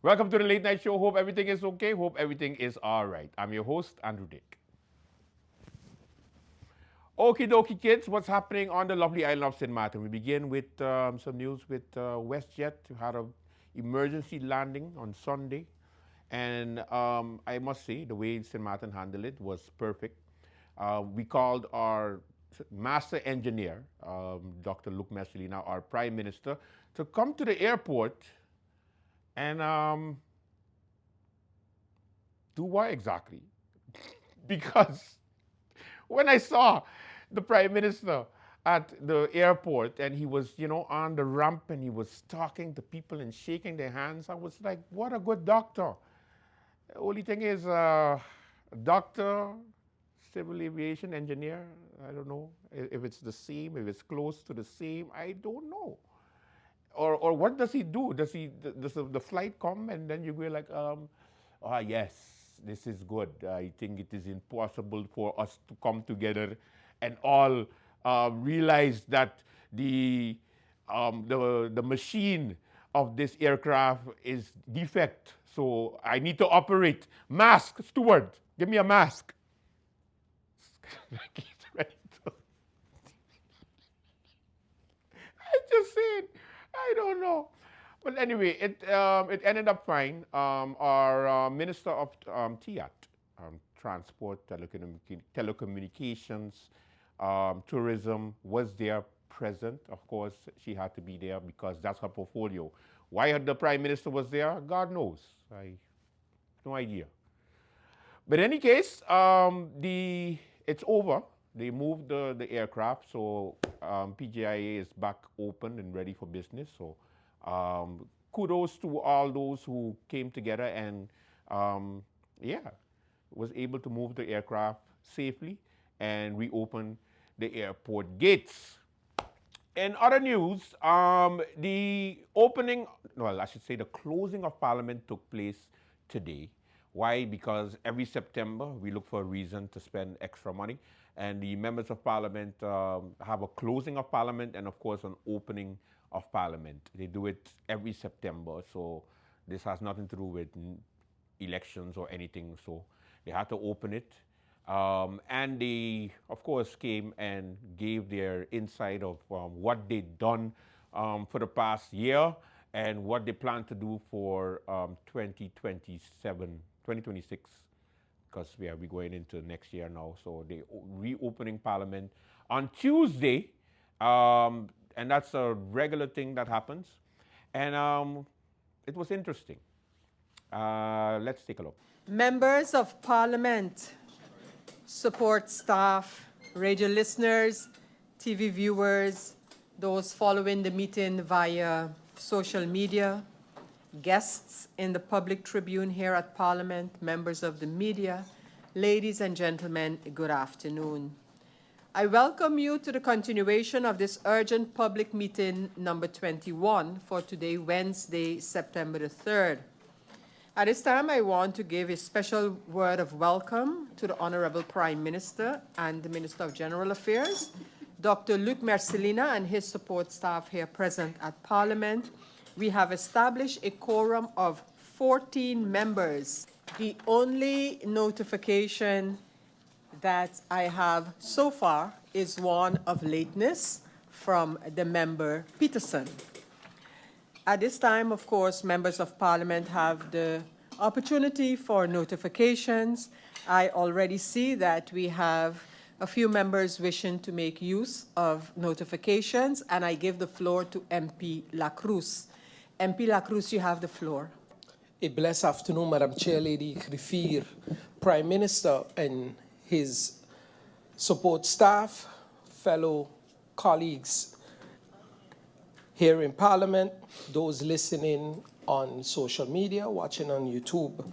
Welcome to the Late Night Show. Hope everything is okay. Hope everything is all right. I'm your host, Andrew Dick. Okie dokie, kids. What's happening on the lovely island of St. Martin? We begin with some news with WestJet. We had an emergency landing on Sunday. And I must say, the way St. Martin handled it was perfect. We called our master engineer, Dr. Luke Messalina, our prime minister, to come to the airport and do what exactly? Because when I saw the prime minister at the airport and he was, on the ramp and he was talking to people and shaking their hands, I was like, what a good doctor. The only thing is, doctor, civil aviation engineer, I don't know if it's the same, if it's close to the same, I don't know. Or what does he do? Does the flight come and then you go like, yes, this is good. I think it is impossible for us to come together and all realize that the machine of this aircraft is defect. So I need to operate. Mask, steward, give me a mask. Like he's ready to. I just said, I don't know. But anyway, it ended up fine. Our Minister of TIAT, Transport, Telecommunications, Tourism, was there present. Of course, she had to be there because that's her portfolio. Why the Prime Minister was there, God knows. I no idea. But in any case, it's over. They moved the aircraft, so PGIA is back open and ready for business. So kudos to all those who came together and yeah, was able to move the aircraft safely and reopen the airport gates. In other news, the opening, well, I should say the closing of Parliament took place today. Why? Because every September we look for a reason to spend extra money, and the members of Parliament have a closing of Parliament and, of course, an opening of Parliament. They do it every September, so this has nothing to do with elections or anything. So they had to open it. And they, of course, came and gave their insight of what they'd done for the past year and what they plan to do for 2027, 2026, because we're going into next year now. So they reopening Parliament on Tuesday, and that's a regular thing that happens. And it was interesting. Let's take a look. Members of Parliament, support staff, radio listeners, TV viewers, those following the meeting via social media, guests in the public tribune here at Parliament, members of the media, ladies and gentlemen, good afternoon. I welcome you to the continuation of this urgent public meeting number 21 for today, Wednesday, September the 3rd. At this time, I want to give a special word of welcome to the Honorable Prime Minister and the Minister of General Affairs, Dr. Luc Mercelina, and his support staff here present at Parliament. We have established a quorum of 14 members. The only notification that I have so far is one of lateness from the member Peterson. At this time, of course, members of Parliament have the opportunity for notifications. I already see that we have a few members wishing to make use of notifications, and I give the floor to MP Lacruz. MP Lacruz, you have the floor. A blessed afternoon, Madam Chair, Lady Griffier, Prime Minister and his support staff, fellow colleagues here in Parliament, those listening on social media, watching on YouTube.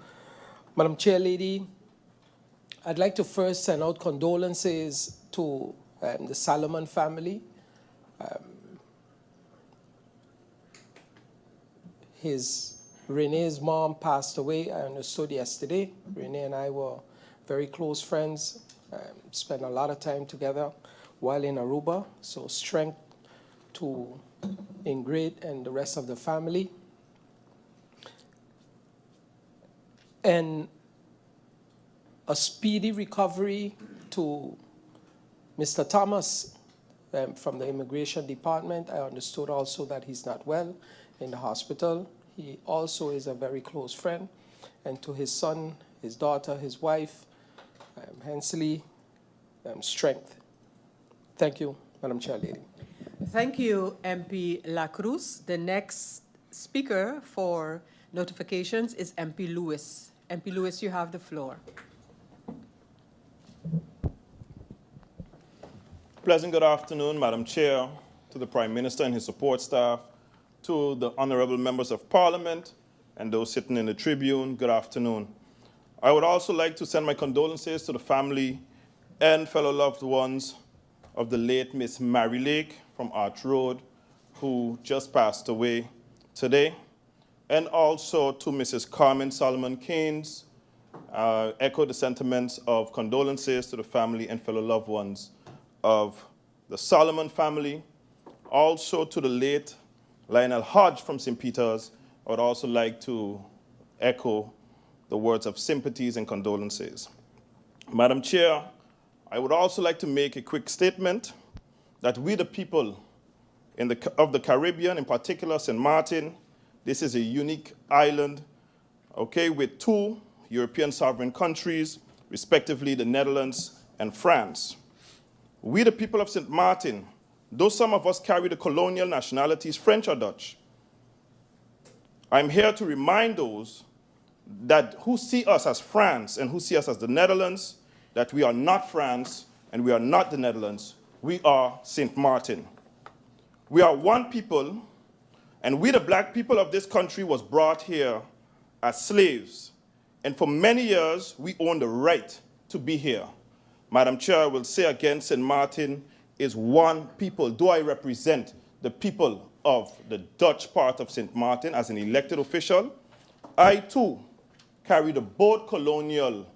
Madam Chair Lady, I'd like to first send out condolences to the Salomon family. Renee's mom passed away, I understood yesterday. Renee and I were very close friends, spent a lot of time together while in Aruba, so strength to Ingrid and the rest of the family. And a speedy recovery to Mr. Thomas from the Immigration Department. I understood also that he's not well in the hospital. He also is a very close friend. And to his son, his daughter, his wife, Hensley, strength. Thank you, Madam Chair Lady. Thank you, MP La Cruz. The next speaker for notifications is MP Lewis. MP Lewis, you have the floor. Pleasant good afternoon, Madam Chair, to the Prime Minister and his support staff, to the honorable members of Parliament, and those sitting in the tribune, good afternoon. I would also like to send my condolences to the family and fellow loved ones of the late Miss Mary Lake from Arch Road, who just passed away today, and also to Mrs. Carmen Solomon Keynes. Echo the sentiments of condolences to the family and fellow loved ones of the Solomon family. Also to the late Lionel Hodge from St. Peter's, I would also like to echo the words of sympathies and condolences. Madam Chair, I would also like to make a quick statement that we, the people of the Caribbean, in particular St. Martin, this is a unique island, okay, with two European sovereign countries, respectively the Netherlands and France. We, the people of St. Martin, though some of us carry the colonial nationalities, French or Dutch, I'm here to remind those that who see us as France and who see us as the Netherlands, that we are not France and we are not the Netherlands. We are St. Martin. We are one people, and we, the black people of this country, was brought here as slaves. And for many years, we owned the right to be here. Madam Chair, I will say again, St. Martin is one people. Do I represent the people of the Dutch part of St. Martin as an elected official? I, too, carry the both colonial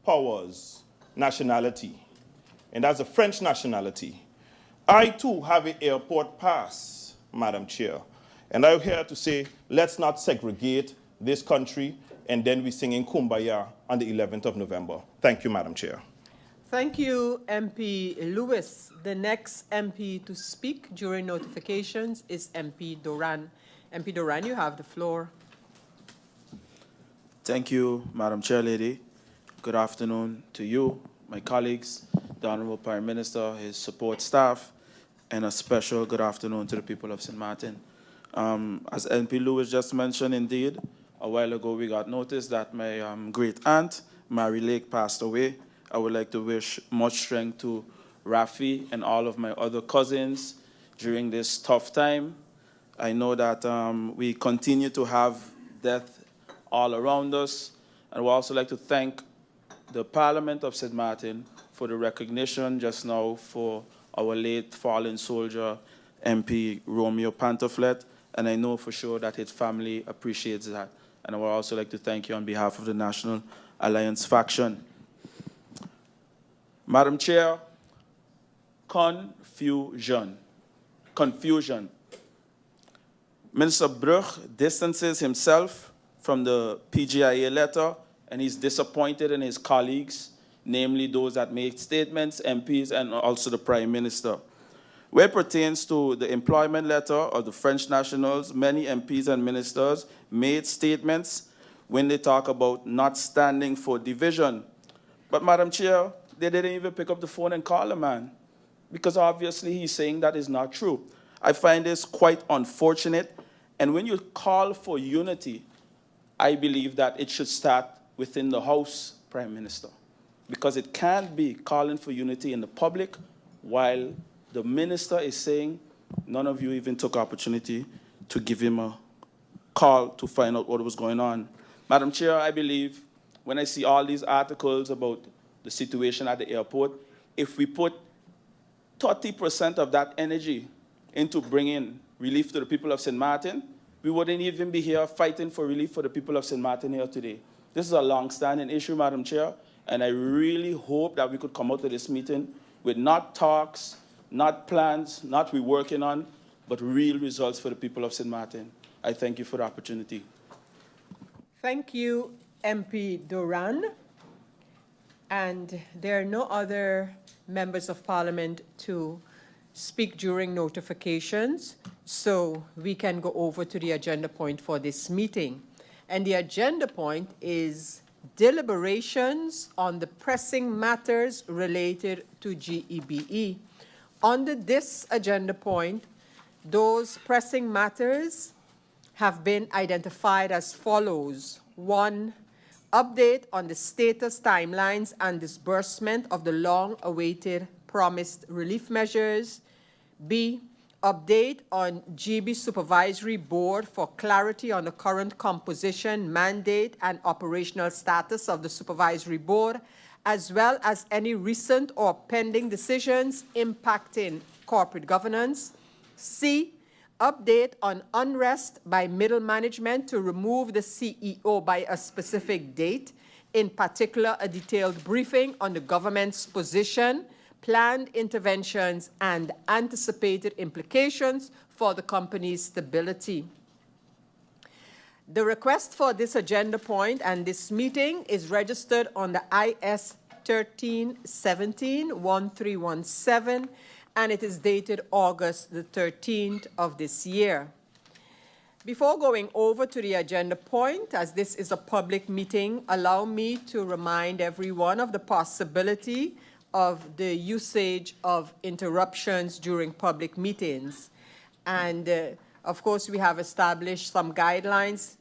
powers nationality, and that's a French nationality. I, too, have an airport pass, Madam Chair. And I'm here to say, let's not segregate this country, and then we sing in Kumbaya on the 11th of November. Thank you, Madam Chair. Thank you, MP Lewis. The next MP to speak during notifications is MP Doran. MP Doran, you have the floor. Thank you, Madam Chair Lady. Good afternoon to you, my colleagues, the Honorable Prime Minister, his support staff, and a special good afternoon to the people of St. Martin. As MP Lewis just mentioned, indeed, a while ago we got notice that my great aunt, Mary Lake, passed away. I would like to wish much strength to Rafi and all of my other cousins during this tough time. I know that we continue to have death all around us. And I would also like to thank the Parliament of St. Martin for the recognition just now for our late fallen soldier, MP Romeo Pantoflet. And I know for sure that his family appreciates that. And I would also like to thank you on behalf of the National Alliance faction. Madam Chair, confusion. Minister Brugge distances himself from the PGIA letter, and he's disappointed in his colleagues, namely those that made statements, MPs, and also the Prime Minister. Where it pertains to the employment letter of the French nationals, many MPs and ministers made statements when they talk about not standing for division. But Madam Chair, they didn't even pick up the phone and call the man, because obviously he's saying that is not true. I find this quite unfortunate, and when you call for unity, I believe that it should start within the House, Prime Minister, because it can't be calling for unity in the public while the minister is saying none of you even took opportunity to give him a call to find out what was going on. Madam Chair, I believe when I see all these articles about the situation at the airport, if we put 30% of that energy into bringing relief to the people of St. Martin, we wouldn't even be here fighting for relief for the people of St. Martin here today. This is a long-standing issue, Madam Chair, and I really hope that we could come out of this meeting with not talks, not plans, not we're working on, but real results for the people of St. Martin. I thank you for the opportunity. Thank you, MP Duran, and there are no other members of Parliament to speak during notifications, so we can go over to the agenda point for this meeting. And the agenda point is deliberations on the pressing matters related to GEBE. Under this agenda point, those pressing matters have been identified as follows. 1, update on the status, timelines, and disbursement of the long-awaited promised relief measures. B, update on GB Supervisory Board for clarity on the current composition, mandate, and operational status of the Supervisory Board, as well as any recent or pending decisions impacting corporate governance. C, update on unrest by middle management to remove the CEO by a specific date, in particular a detailed briefing on the government's position, planned interventions, and anticipated implications for the company's stability. The request for this agenda point and this meeting is registered on the IS 1317-1317, and it is dated August the 13th of this year. Before going over to the agenda point, as this is a public meeting, allow me to remind everyone of the possibility of the usage of interruptions during public meetings. And of course, we have established some guidelines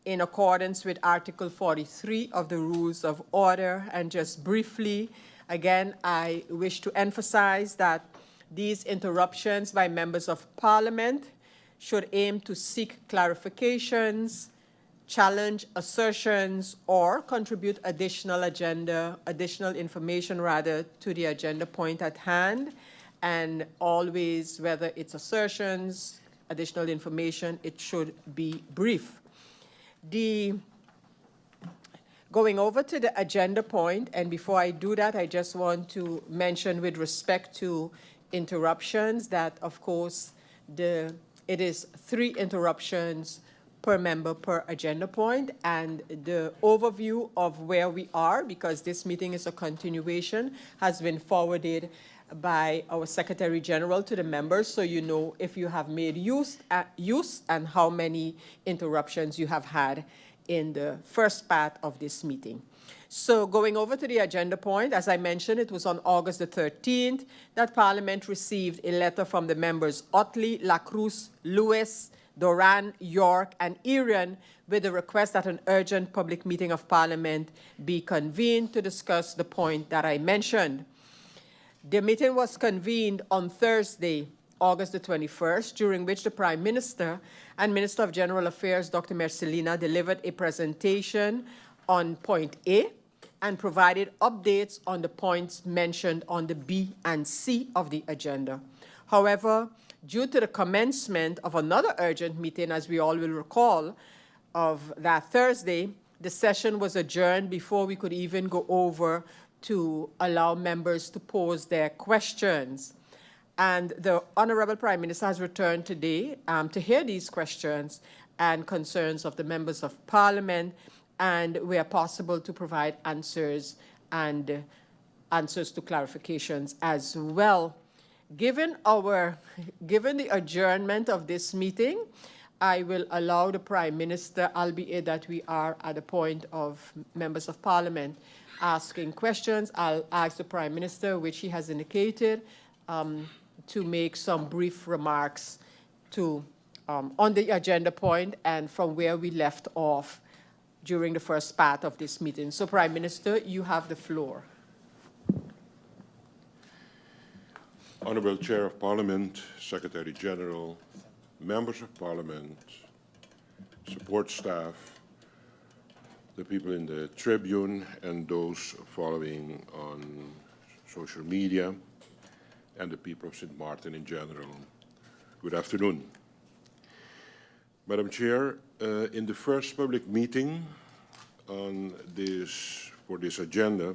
in accordance with Article 43 of the Rules of Order. And just briefly, again, I wish to emphasize that these interruptions by members of Parliament should aim to seek clarifications, challenge assertions, or contribute additional information to the agenda point at hand. And always, whether it's assertions, additional information, it should be brief. Going over to the agenda point, and before I do that, I just want to mention with respect to interruptions that, of course, it is 3 interruptions per member per agenda point, and the overview of where we are, because this meeting is a continuation, has been forwarded by our Secretary General to the members, so you know if you have made use and how many interruptions you have had in the first part of this meeting. So going over to the agenda point, as I mentioned, it was on August the 13th that Parliament received a letter from the members Otley, Lacruz, Lewis, Doran, York, and Irian with a request that an urgent public meeting of Parliament be convened to discuss the point that I mentioned. The meeting was convened on Thursday, August the 21st, during which the Prime Minister and Minister of General Affairs, Dr. Mercelina, delivered a presentation on point A and provided updates on the points mentioned on the B and C of the agenda. However, due to the commencement of another urgent meeting, as we all will recall, of that Thursday, the session was adjourned before we could even go over to allow members to pose their questions. And the Honorable Prime Minister has returned today to hear these questions and concerns of the members of Parliament, and where possible to provide answers and answers to clarifications as well. Given the adjournment of this meeting, I will allow the Prime Minister, albeit that we are at the point of members of Parliament asking questions. I'll ask the Prime Minister, which he has indicated, to make some brief remarks on the agenda point and from where we left off during the first part of this meeting. So, Prime Minister, you have the floor. Honourable Chair of Parliament, Secretary General, Members of Parliament, support staff, the people in the Tribune and those following on social media, and the people of St. Martin in general. Good afternoon. Madam Chair, in the first public meeting for this agenda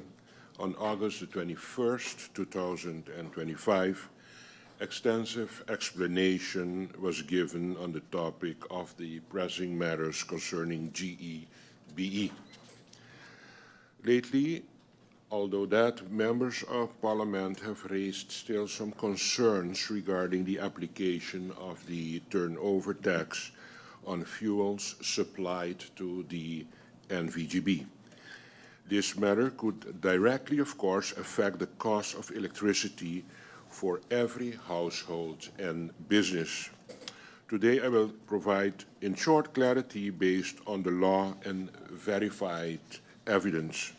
on August the 21st, 2025, extensive explanation was given on the topic of the pressing matters concerning GEBE. Lately, although that, members of Parliament have raised still some concerns regarding the application of the turnover tax on fuels supplied to the NVGB. This matter could directly, of course, affect the cost of electricity for every household and business. Today, I will provide, in short, clarity based on the law and verified evidence.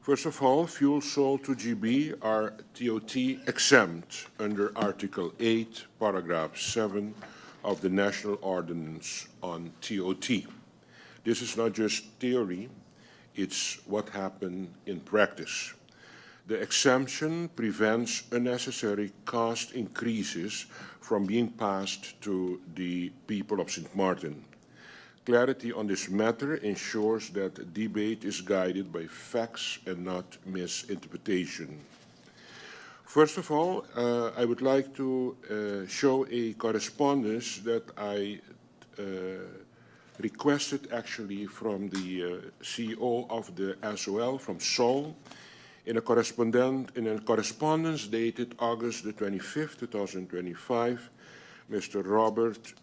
First of all, fuels sold to GB are TOT exempt under Article 8, Paragraph 7 of the National Ordinance on TOT. This is not just theory, it's what happened in practice. The exemption prevents unnecessary cost increases from being passed to the people of St. Martin. Clarity on this matter ensures that debate is guided by facts and not misinterpretation. First of all, I would like to show a correspondence that I requested actually from the CEO of the SOL, from Sol, in a correspondence dated August the 25th, 2025, Mr. Robert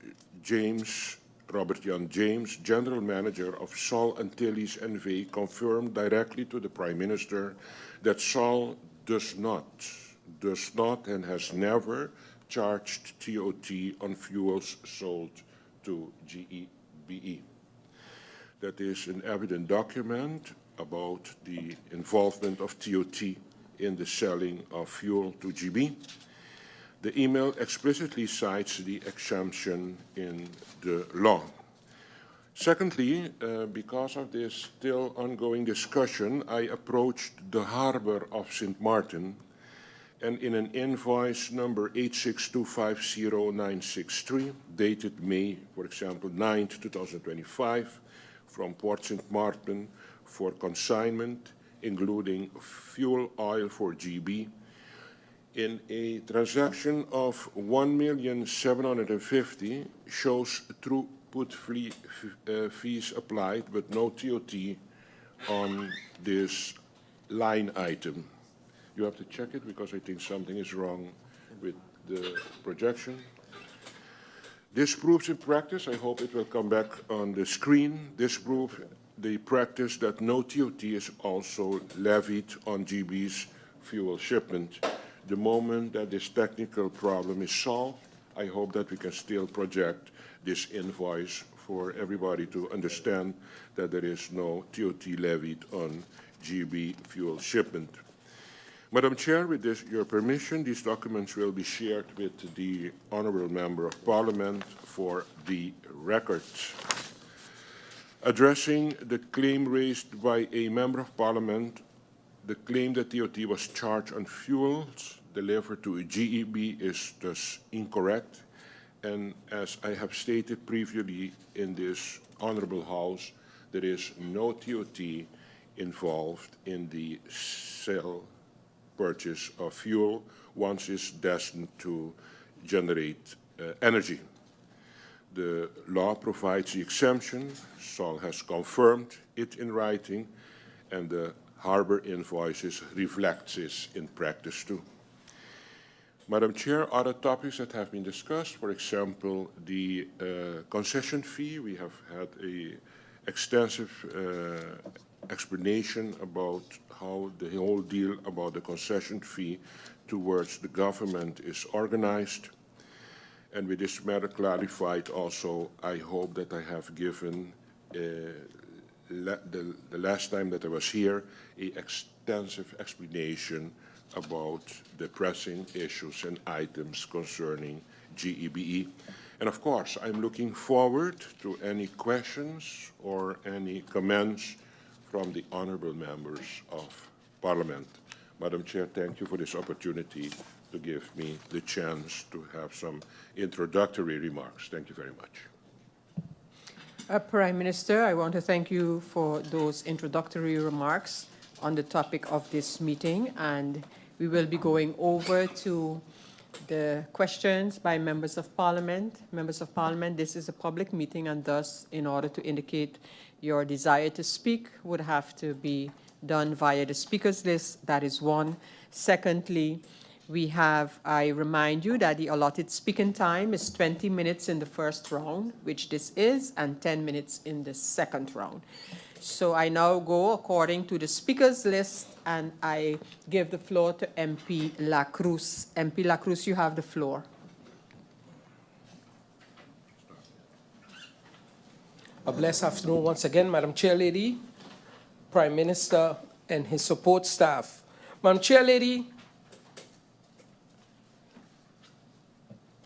Jan James, General Manager of Sol Antilles NV, confirmed directly to the Prime Minister that Sol does not and has never charged TOT on fuels sold to GEBE. That is an evident document about the involvement of TOT in the selling of fuel to GB. The email explicitly cites the exemption in the law. Secondly, because of this still ongoing discussion, I approached the harbor of St. Martin, and in an invoice number 86250-963, dated May, for example, 9th, 2025, from Port St. Martin for consignment, including fuel oil for GB, in a transaction of 1,750,000 shows throughput fees applied, but no TOT on this line item. You have to check it because I think something is wrong with the projection. This proves in practice, I hope it will come back on the screen, this proves the practice that no TOT is also levied on GB's fuel shipment. The moment that this technical problem is solved, I hope that we can still project this invoice for everybody to understand that there is no TOT levied on GB fuel shipment. Madam Chair, with your permission, these documents will be shared with the Honourable Member of Parliament for the record. Addressing the claim raised by a Member of Parliament, the claim that TOT was charged on fuels delivered to a GEB is thus incorrect, and as I have stated previously in this Honourable House, there is no TOT involved in the sale purchase of fuel once it's destined to generate energy. The law provides the exemption. Sol has confirmed it in writing, and the harbour invoices reflect this in practice too. Madam Chair, other topics that have been discussed, for example, the concession fee. We have had an extensive explanation about how the whole deal about the concession fee towards the government is organized. And with this matter clarified also, I hope that I have given, the last time that I was here, an extensive explanation about the pressing issues and items concerning GEBE. And of course, I'm looking forward to any questions or any comments from the honourable members of Parliament. Madam Chair, thank you for this opportunity to give me the chance to have some introductory remarks. Thank you very much. Prime Minister, I want to thank you for those introductory remarks on the topic of this meeting, and we will be going over to the questions by members of Parliament. Members of Parliament, this is a public meeting, and thus, in order to indicate your desire to speak would have to be done via the speakers list. That is one. Secondly, I remind you that the allotted speaking time is 20 minutes in the first round, which this is, and 10 minutes in the second round. So I now go according to the speakers list, and I give the floor to MP La Cruz. MP La Cruz, you have the floor. A blessed afternoon once again, Madam Chairlady, Prime Minister, and his support staff. Madam Chairlady,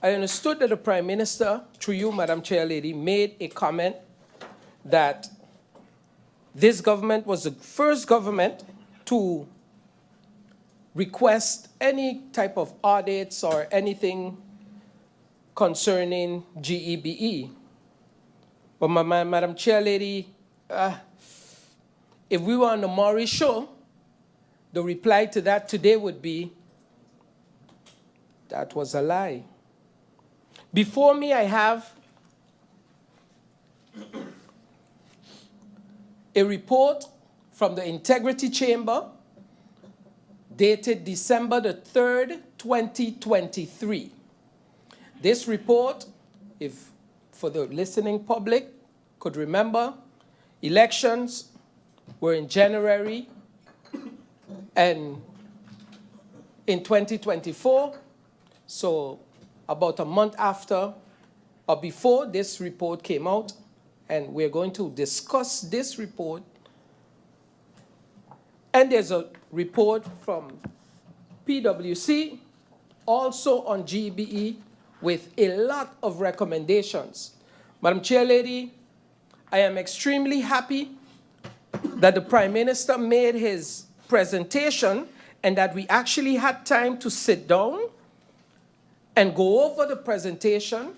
I understood that the Prime Minister, through you, Madam Chairlady, made a comment that this government was the first government to request any type of audits or anything concerning GEBE. But Madam Chairlady, if we were on the Maury show, the reply to that today would be, that was a lie. Before me, I have a report from the Integrity Chamber dated December the 3rd, 2023. This report, if for the listening public could remember, elections were in January, and in 2024, so about a month after or before this report came out, and we're going to discuss this report. And there's a report from PwC also on GBE with a lot of recommendations. Madam Chairlady, I am extremely happy that the Prime Minister made his presentation and that we actually had time to sit down and go over the presentation,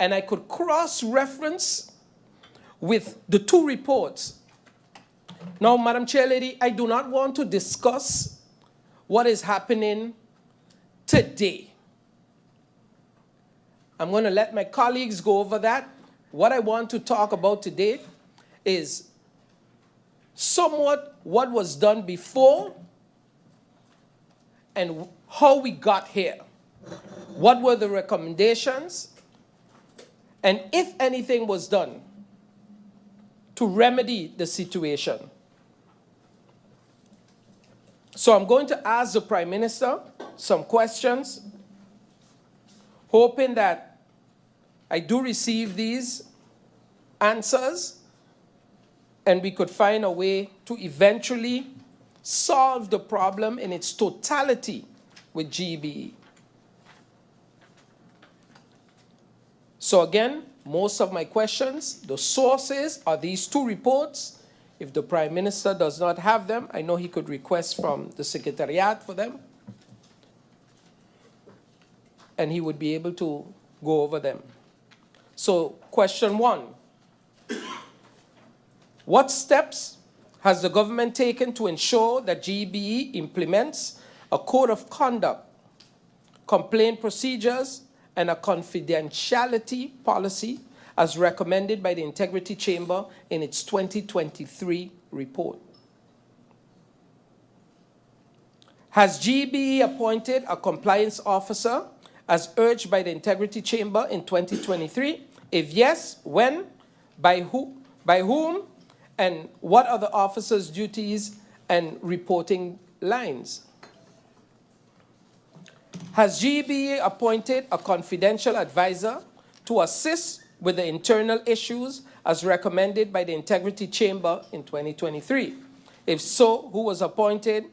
and I could cross-reference with the two reports. Now, Madam Chairlady, I do not want to discuss what is happening today. I'm going to let my colleagues go over that. What I want to talk about today is somewhat what was done before and how we got here. What were the recommendations? And if anything was done to remedy the situation. So I'm going to ask the Prime Minister some questions, hoping that I do receive these answers and we could find a way to eventually solve the problem in its totality with GBE. So again, most of my questions, the sources are these two reports. If the Prime Minister does not have them, I know he could request from the Secretariat for them, and he would be able to go over them. So question one, what steps has the government taken to ensure that GBE implements a code of conduct, complaint procedures, and a confidentiality policy as recommended by the Integrity Chamber in its 2023 report? Has GBE appointed a compliance officer as urged by the Integrity Chamber in 2023? If yes, when, by whom, and what are the officer's duties and reporting lines? Has GBE appointed a confidential advisor to assist with the internal issues as recommended by the Integrity Chamber in 2023? If so, who was appointed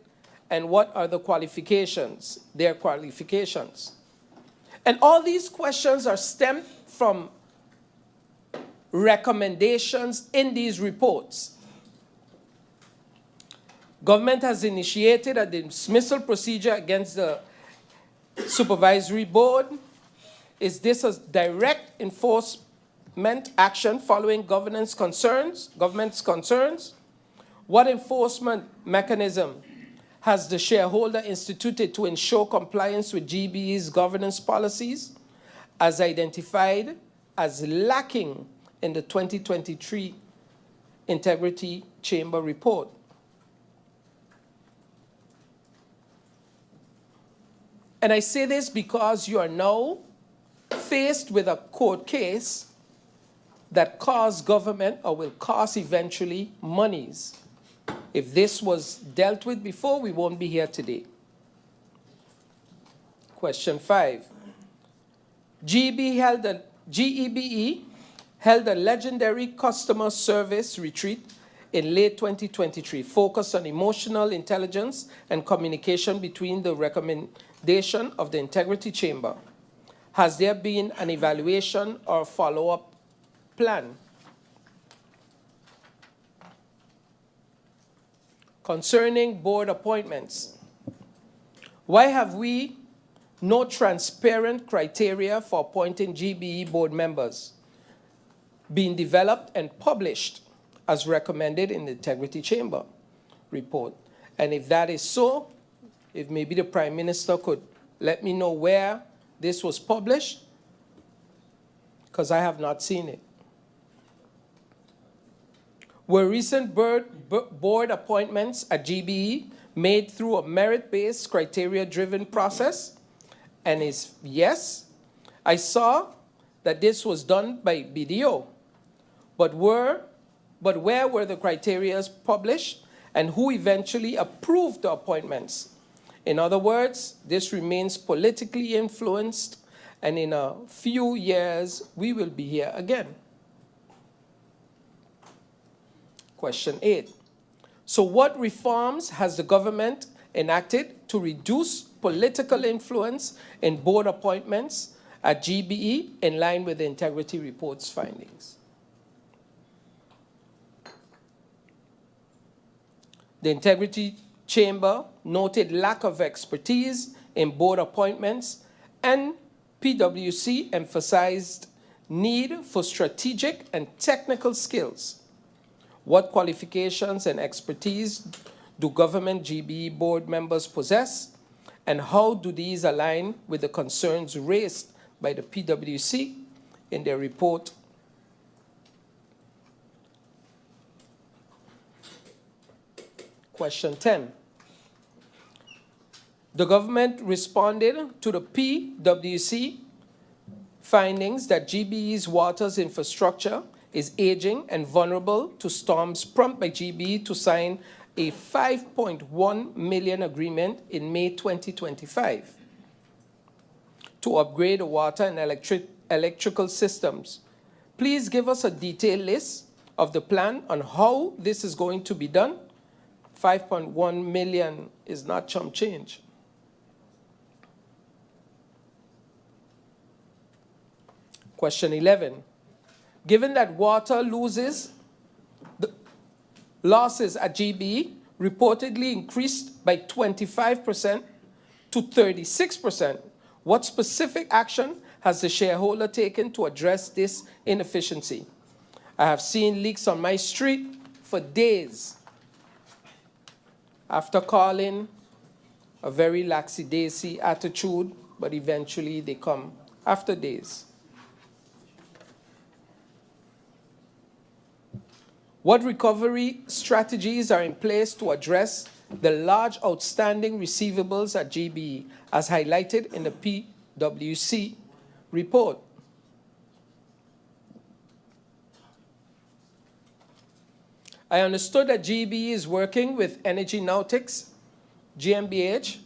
and what are the qualifications, their qualifications? And all these questions are stemmed from recommendations in these reports. Government has initiated a dismissal procedure against the Supervisory Board. Is this a direct enforcement action following government's concerns? What enforcement mechanism has the shareholder instituted to ensure compliance with GBE's governance policies as identified as lacking in the 2023 Integrity Chamber report. And I say this because you are now faced with a court case that costs government or will cost eventually monies. If this was dealt with before, we won't be here today. Question 5. GEBE held a legendary customer service retreat in late 2023, focused on emotional intelligence and communication between the recommendation of the Integrity Chamber. Has there been an evaluation or follow-up plan? Concerning board appointments, why have we no transparent criteria for appointing GBE board members being developed and published as recommended in the Integrity Chamber report? And if that is so, if maybe the Prime Minister could let me know where this was published, because I have not seen it. Were recent board appointments at GBE made through a merit-based, criteria-driven process? And is yes. I saw that this was done by BDO, but where were the criteria published, and who eventually approved the appointments? In other words, this remains politically influenced, and in a few years, we will be here again. Question 8. So what reforms has the government enacted to reduce political influence in board appointments at GBE in line with the Integrity Report's findings? The Integrity Chamber noted lack of expertise in board appointments, and PwC emphasized need for strategic and technical skills. What qualifications and expertise do government GBE board members possess, and how do these align with the concerns raised by the PwC in their report? Question 10. The government responded to the PwC findings that GBE's waters infrastructure is aging and vulnerable to storms, prompt by GBE to sign a $5.1 million agreement in May 2025 to upgrade the water and electrical systems. Please give us a detailed list of the plan on how this is going to be done. $5.1 million is not chump change. Question 11. Given that water losses at GBE reportedly increased by 25% to 36%, what specific action has the shareholder taken to address this inefficiency? I have seen leaks on my street for days after calling a very lackadaisy attitude, but eventually they come after days. What recovery strategies are in place to address the large outstanding receivables at GBE, as highlighted in the PwC report? I understood that GBE is working with Energy Nautics, GmbH,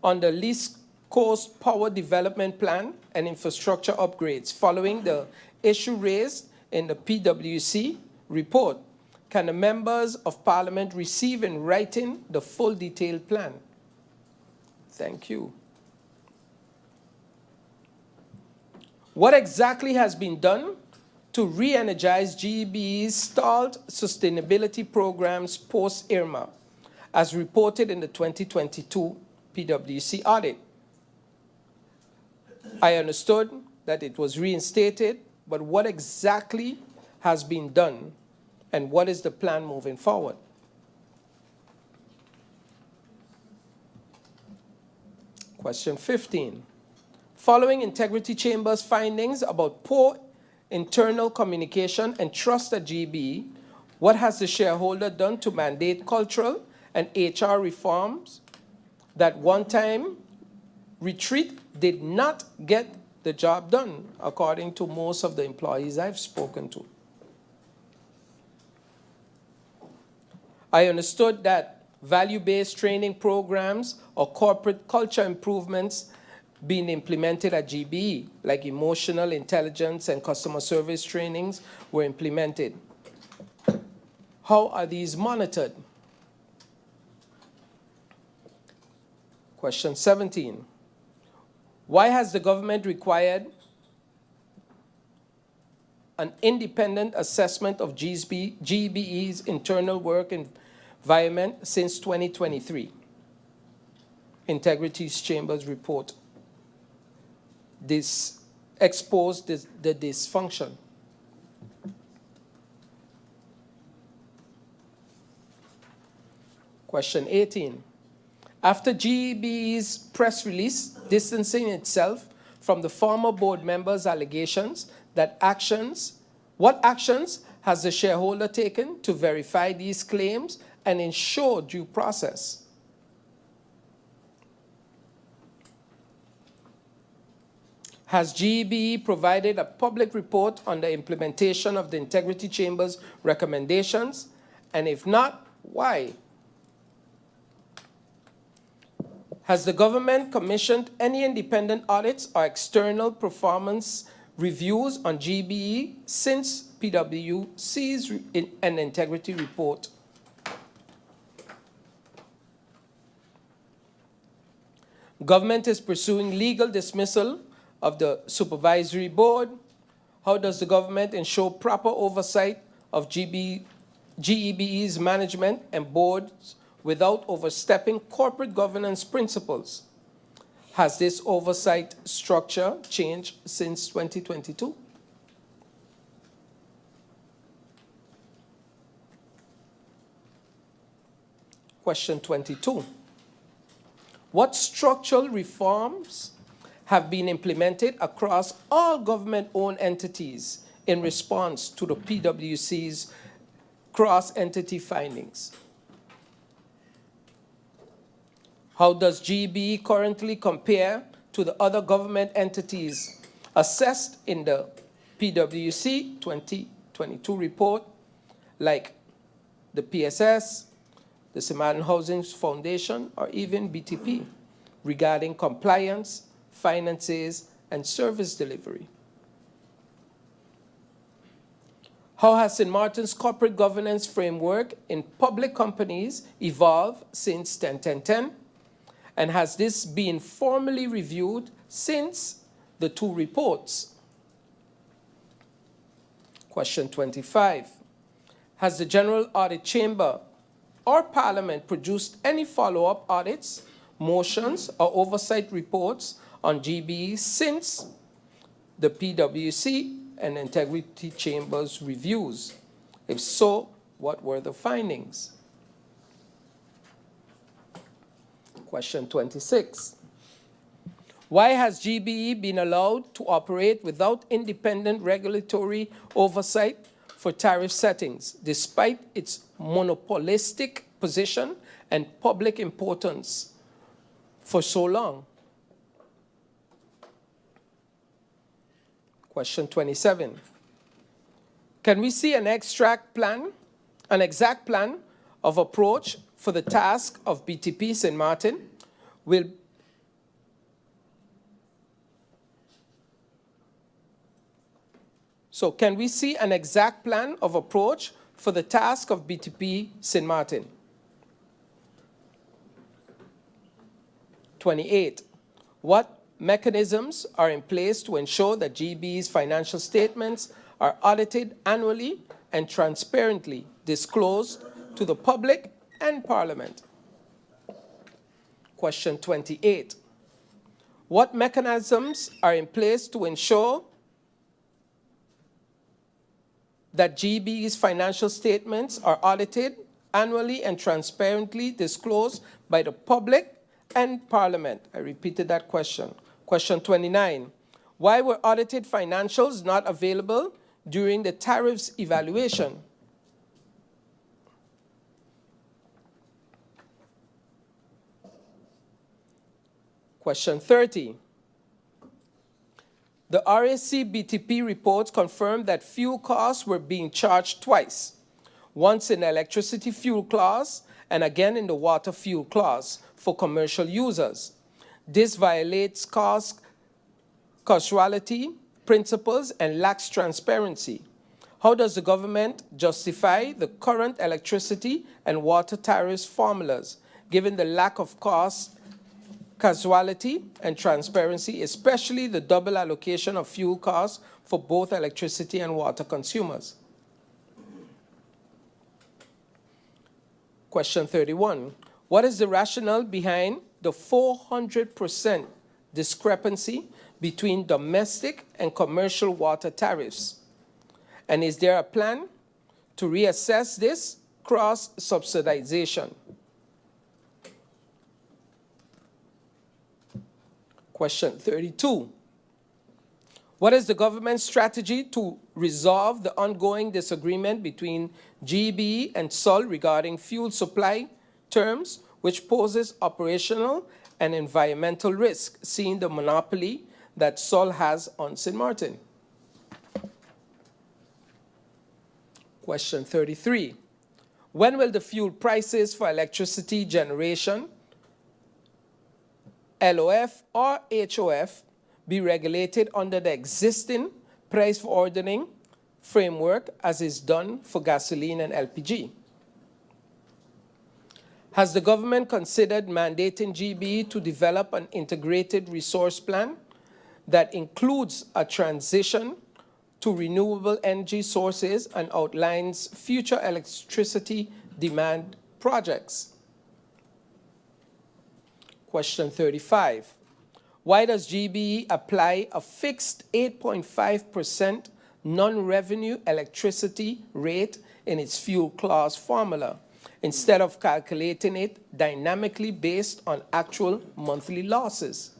on the East Coast Power Development Plan and infrastructure upgrades following the issue raised in the PwC report. Can the members of Parliament receive in writing the full detailed plan? Thank you. What exactly has been done to re-energize GBE's stalled sustainability programs post-Irma, as reported in the 2022 PwC audit? I understood that it was reinstated, but what exactly has been done, and what is the plan moving forward? Question 15. Following Integrity Chamber's findings about poor internal communication and trust at GBE, What has the shareholder done to mandate cultural and HR reforms that one-time retreat did not get the job done, according to most of the employees I've spoken to? I understood that value-based training programs or corporate culture improvements being implemented at GBE, like emotional intelligence and customer service trainings, were implemented. How are these monitored? Question 17. Why has the government required an independent assessment of GBE's internal work environment since 2023? Integrities Chambers report. This exposed the dysfunction. Question 18. After GBE's press release distancing itself from the former board members' allegations, what actions has the shareholder taken to verify these claims and ensure due process? Has GBE provided a public report on the implementation of the Integrity Chamber's recommendations? And if not, why? Has the government commissioned any independent audits or external performance reviews on GBE since PwC's an integrity report? Government is pursuing legal dismissal of the supervisory board. How does the government ensure proper oversight of GEBE's management and boards without overstepping corporate governance principles? Has this oversight structure changed since 2022? Question 22. What structural reforms have been implemented across all government-owned entities in response to the PwC's cross-entity findings? How does GBE currently compare to the other government entities assessed in the PwC 2022 report, like the PSS, the Samaritan Housing Foundation, or even BTP, regarding compliance, finances, and service delivery? How has St. Martin's corporate governance framework in public companies evolved since 10-10-10? And has this been formally reviewed since the two reports? Question 25. Has the General Audit Chamber or Parliament produced any follow-up audits, motions, or oversight reports on GBE since the PwC and Integrity Chambers reviews? If so, what were the findings? Question 26. Why has GBE been allowed to operate without independent regulatory oversight for tariff settings, despite its monopolistic position and public importance for so long? Question 27. Can we see an exact plan of approach for the task of BTP St. Martin? So can we see an exact plan of approach for the task of BTP St. Martin? 28. What mechanisms are in place to ensure that GBE's financial statements are audited annually and transparently disclosed to the public and Parliament? Question 28. What mechanisms are in place to ensure that GBE's financial statements are audited annually and transparently disclosed by the public and Parliament? I repeated that question. Question 29. Why were audited financials not available during the tariffs evaluation? Question 30. The RAC BTP reports confirmed that fuel costs were being charged twice, once in the electricity fuel clause and again in the water fuel clause for commercial users. This violates cost causality principles and lacks transparency. How does the government justify the current electricity and water tariffs formulas, given the lack of cost causality and transparency, especially the double allocation of fuel costs for both electricity and water consumers? Question 31. What is the rationale behind the 400% discrepancy between domestic and commercial water tariffs? And is there a plan to reassess this cross-subsidization? Question 32. What is the government's strategy to resolve the ongoing disagreement between GBE and SOL regarding fuel supply terms, which poses operational and environmental risk, seeing the monopoly that SOL has on St. Martin? Question 33. When will the fuel prices for electricity generation, LOF or HOF, be regulated under the existing price for ordering framework as is done for gasoline and LPG? Has the government considered mandating GBE to develop an integrated resource plan that includes a transition to renewable energy sources and outlines future electricity demand projects? Question 35. Why does GBE apply a fixed 8.5% non-revenue electricity rate in its fuel clause formula, instead of calculating it dynamically based on actual monthly losses?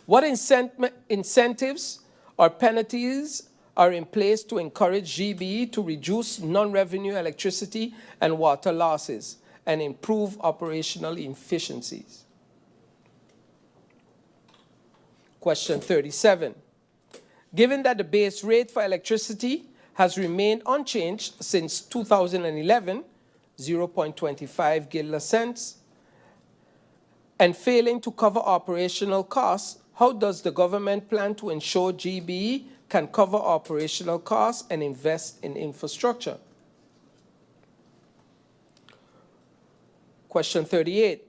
What incentives or penalties are in place to encourage GBE to reduce non-revenue electricity and water losses and improve operational efficiencies? Question 37. Given that the base rate for electricity has remained unchanged since 2011, 0.25 gilda cents, and failing to cover operational costs, how does the government plan to ensure GBE can cover operational costs and invest in infrastructure? Question 38.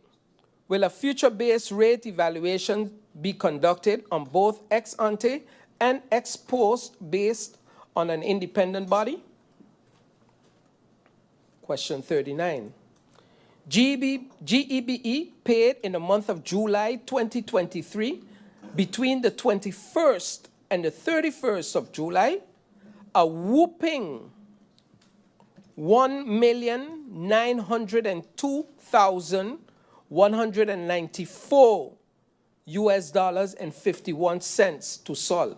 Will a future base rate evaluation be conducted on both ex ante and ex post based on an independent body? Question 39. GEBE paid in the month of July 2023, between the 21st and the 31st of July, a whooping $1,902,194 and 51 cents to SOL.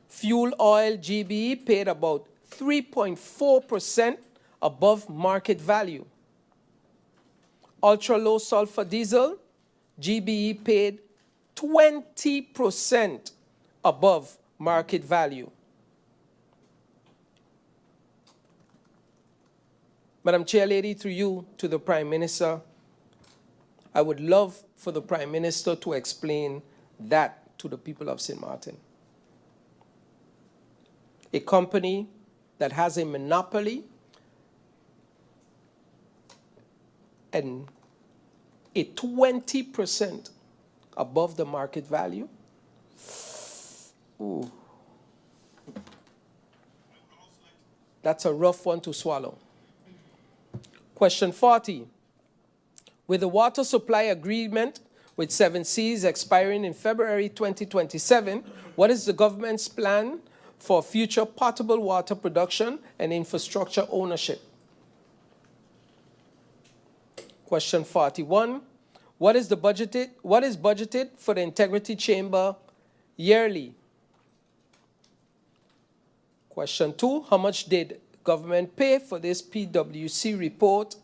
Fuel oil GBE paid about 3.4% above market value. Ultra low sulfur diesel GBE paid 20% above market value. Madam Chair Lady, through you to the Prime Minister, I would love for the Prime Minister to explain that to the people of St. Martin. A company that has a monopoly and a 20% above the market value. Ooh. That's a rough one to swallow. Question 40. With the water supply agreement with 7 Seas expiring in February 2027, what is the government's plan for future potable water production and infrastructure ownership? Question 41. What is budgeted for the Integrity Chamber yearly? Question 2. How much did government pay for this PwC report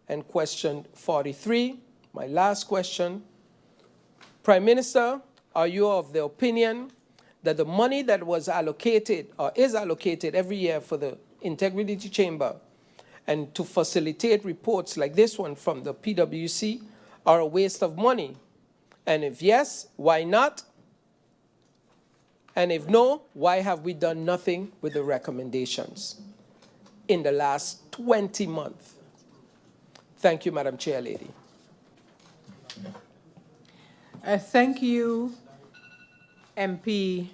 And question 43, my last question. Prime Minister, are you of the opinion that the money that was allocated or is allocated every year for the Integrity Chamber and to facilitate reports like this one from the PwC are a waste of money? And if yes, why not? And if no, why have we done nothing with the recommendations in the last 20 months? Thank you, Madam Chair Lady. Thank you, MP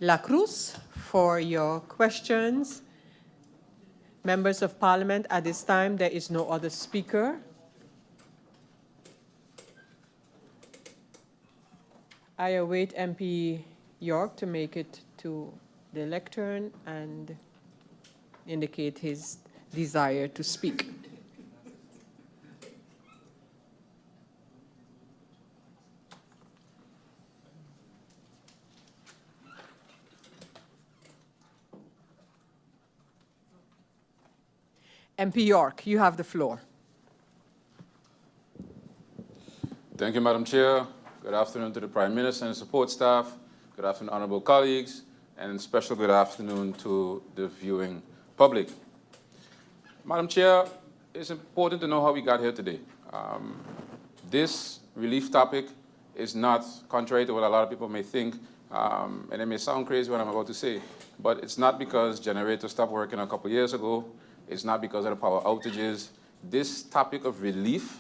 Lacruz, for your questions. Members of Parliament, at this time, there is no other speaker. I await MP York to make it to the lectern and indicate his desire to speak. MP York, you have the floor. Thank you, Madam Chair. Good afternoon to the Prime Minister and support staff. Good afternoon, honorable colleagues, and special good afternoon to the viewing public. Madam Chair, it's important to know how we got here today. This relief topic is not, contrary to what a lot of people may think, and it may sound crazy what I'm about to say, but it's not because generators stopped working a couple years ago. It's not because of the power outages. This topic of relief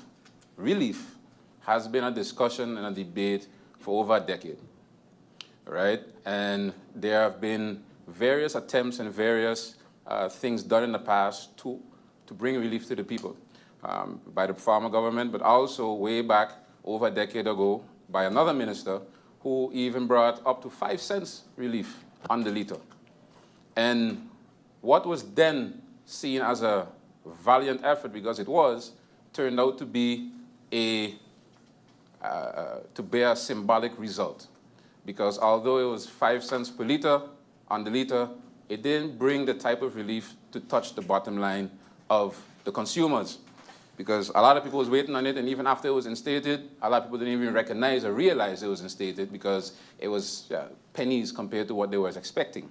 has been a discussion and a debate for over a decade, right? And there have been various attempts and various things done in the past to bring relief to the people by the former government, but also way back over a decade ago by another minister who even brought up to 5 cents relief on the liter. And what was then seen as a valiant effort, because it was, turned out to be to bear a symbolic result. Because although it was 5 cents per liter on the liter, it didn't bring the type of relief to touch the bottom line of the consumers. Because a lot of people was waiting on it, and even after it was instated, a lot of people didn't even recognize or realize it was instated because it was pennies compared to what they were expecting.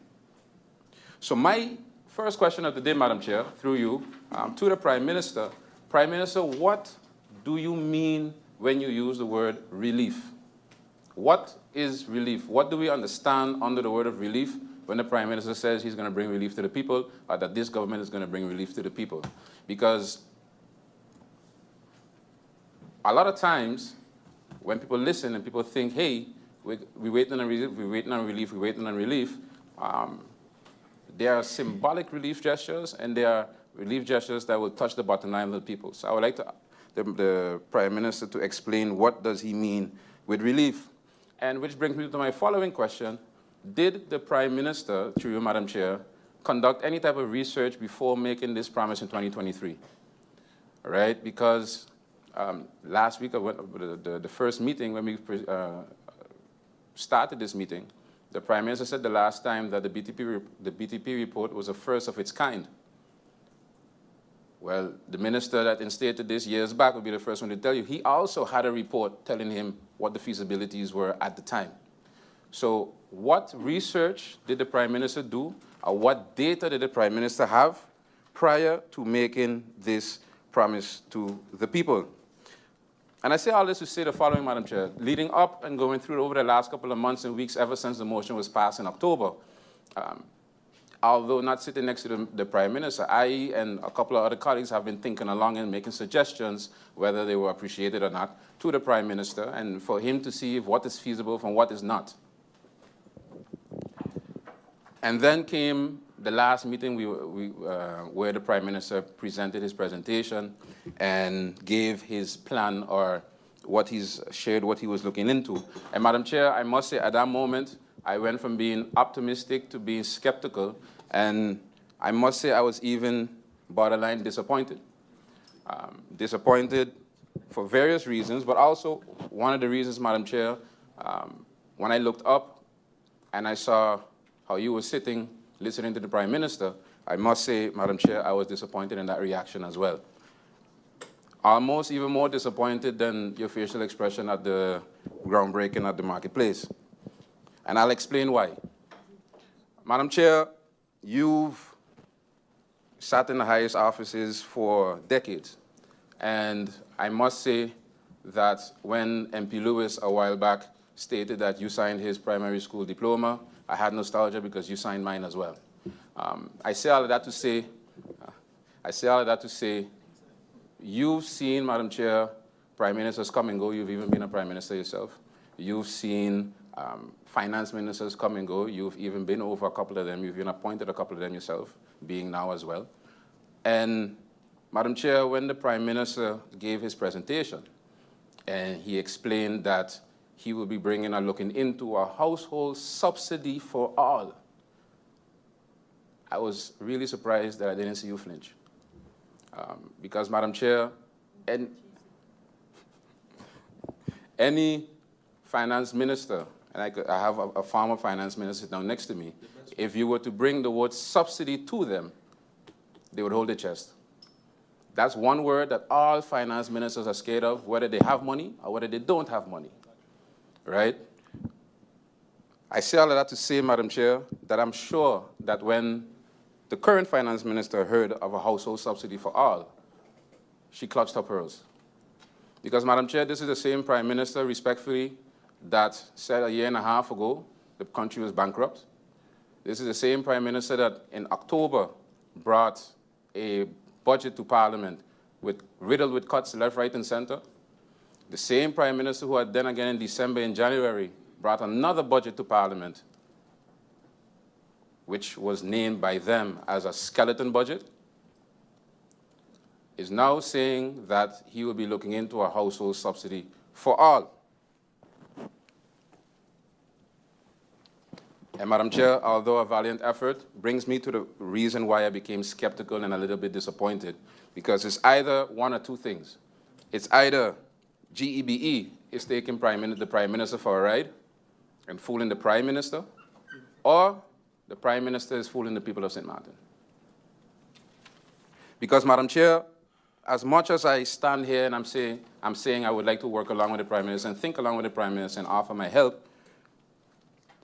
So my first question of the day, Madam Chair, through you, to the Prime Minister. Prime Minister, what do you mean when you use the word relief? What is relief? What do we understand under the word of relief when the Prime Minister says he's going to bring relief to the people, or that this government is going to bring relief to the people? Because a lot of times when people listen and people think, hey, we're waiting on relief, we're waiting on relief, we're waiting on relief, there are symbolic relief gestures, and there are relief gestures that will touch the bottom line of the people. So I would like the Prime Minister to explain what does he mean with relief. And which brings me to my following question. Did the Prime Minister, through you, Madam Chair, conduct any type of research before making this promise in 2023? All right, because last week, the first meeting when we started this meeting, the Prime Minister said the last time that the BTP report was a first of its kind. Well, the minister that instated this years back would be the first one to tell you. He also had a report telling him what the feasibilities were at the time. So what research did the Prime Minister do, or what data did the Prime Minister have prior to making this promise to the people? And I say all this to say the following, Madam Chair. Leading up and going through over the last couple of months and weeks, ever since the motion was passed in October, although not sitting next to the Prime Minister, I and a couple of other colleagues have been thinking along and making suggestions, whether they were appreciated or not, to the Prime Minister, and for him to see what is feasible from what is not. And then came the last meeting where the Prime Minister presented his presentation and gave his plan, or what he's shared, what he was looking into. And Madam Chair, I must say at that moment, I went from being optimistic to being skeptical, and I must say I was even borderline disappointed. Disappointed for various reasons, but also one of the reasons, Madam Chair, when I looked up and I saw how you were sitting listening to the Prime Minister, I must say, Madam Chair, I was disappointed in that reaction as well. Almost even more disappointed than your facial expression at the groundbreaking at the marketplace. And I'll explain why. Madam Chair, you've sat in the highest offices for decades. And I must say that when MP Lewis a while back stated that you signed his primary school diploma, I had nostalgia because you signed mine as well. I say all of that to say, you've seen, Madam Chair, prime ministers come and go. You've even been a prime minister yourself. You've seen finance ministers come and go. You've even been over a couple of them. You've even appointed a couple of them yourself, being now as well. And Madam Chair, when the Prime Minister gave his presentation and he explained that he will be bringing or looking into a household subsidy for all, I was really surprised that I didn't see you flinch. Because, Madam Chair, any finance minister, and I have a former finance minister down next to me, if you were to bring the word subsidy to them, they would hold their chest. That's one word that all finance ministers are scared of, whether they have money or whether they don't have money, right? I say all of that to say, Madam Chair, that I'm sure that when the current finance minister heard of a household subsidy for all, she clutched her pearls. Because, Madam Chair, this is the same prime minister, respectfully, that said a year and a half ago the country was bankrupt. This is the same prime minister that in October brought a budget to Parliament riddled with cuts left, right, and center. The same prime minister who had then again in December and January brought another budget to Parliament, which was named by them as a skeleton budget, is now saying that he will be looking into a household subsidy for all. And Madam Chair, although a valiant effort, brings me to the reason why I became skeptical and a little bit disappointed, because it's either one or two things. It's either GEBE is taking the Prime Minister for a ride and fooling the Prime Minister, or the Prime Minister is fooling the people of St. Martin. Because, Madam Chair, as much as I stand here and I'm saying I would like to work along with the Prime Minister and think along with the Prime Minister and offer my help,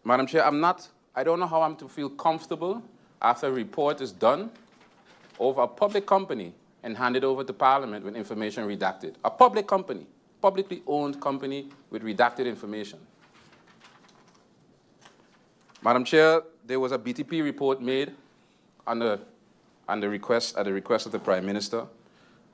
Madam Chair, I don't know how I'm to feel comfortable after a report is done over a public company and handed over to Parliament with information redacted. A public company, publicly owned company with redacted information. Madam Chair, there was a BTP report made at the request of the Prime Minister.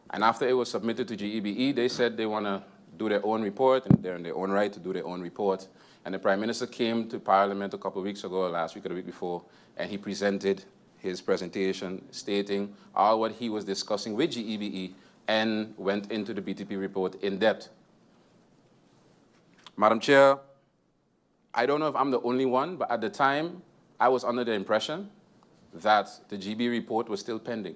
And after it was submitted to GEBE, they said they want to do their own report, and they're in their own right to do their own report. And the Prime Minister came to Parliament a couple of weeks ago, or last week or the week before, and he presented his presentation stating all what he was discussing with GEBE and went into the BTP report in depth. Madam Chair, I don't know if I'm the only one, but at the time, I was under the impression that the GB report was still pending,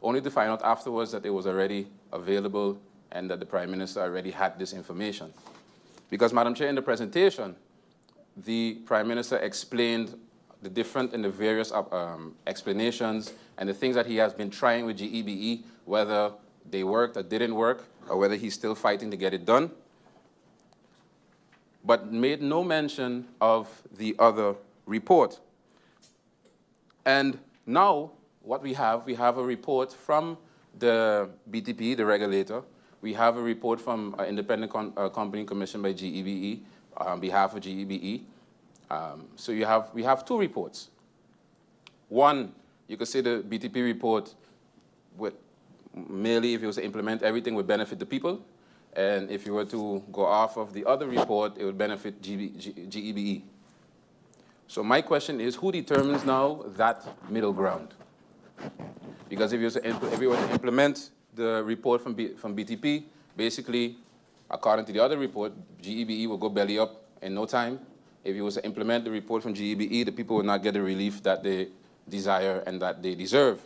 only to find out afterwards that it was already available and that the Prime Minister already had this information. Because, Madam Chair, in the presentation, the Prime Minister explained the different and the various explanations and the things that he has been trying with GEBE, whether they worked or didn't work, or whether he's still fighting to get it done, but made no mention of the other report. And now, what we have a report from the BTP, the regulator. We have a report from an independent company commissioned by GEBE on behalf of GEBE. So we have two reports. One, you could say the BTP report would merely, if it was to implement everything, would benefit the people. And if you were to go off of the other report, it would benefit GEBE. So my question is, who determines now that middle ground? Because if you were to implement the report from BTP, basically, according to the other report, GEBE will go belly up in no time. If you was to implement the report from GEBE, the people will not get the relief that they desire and that they deserve.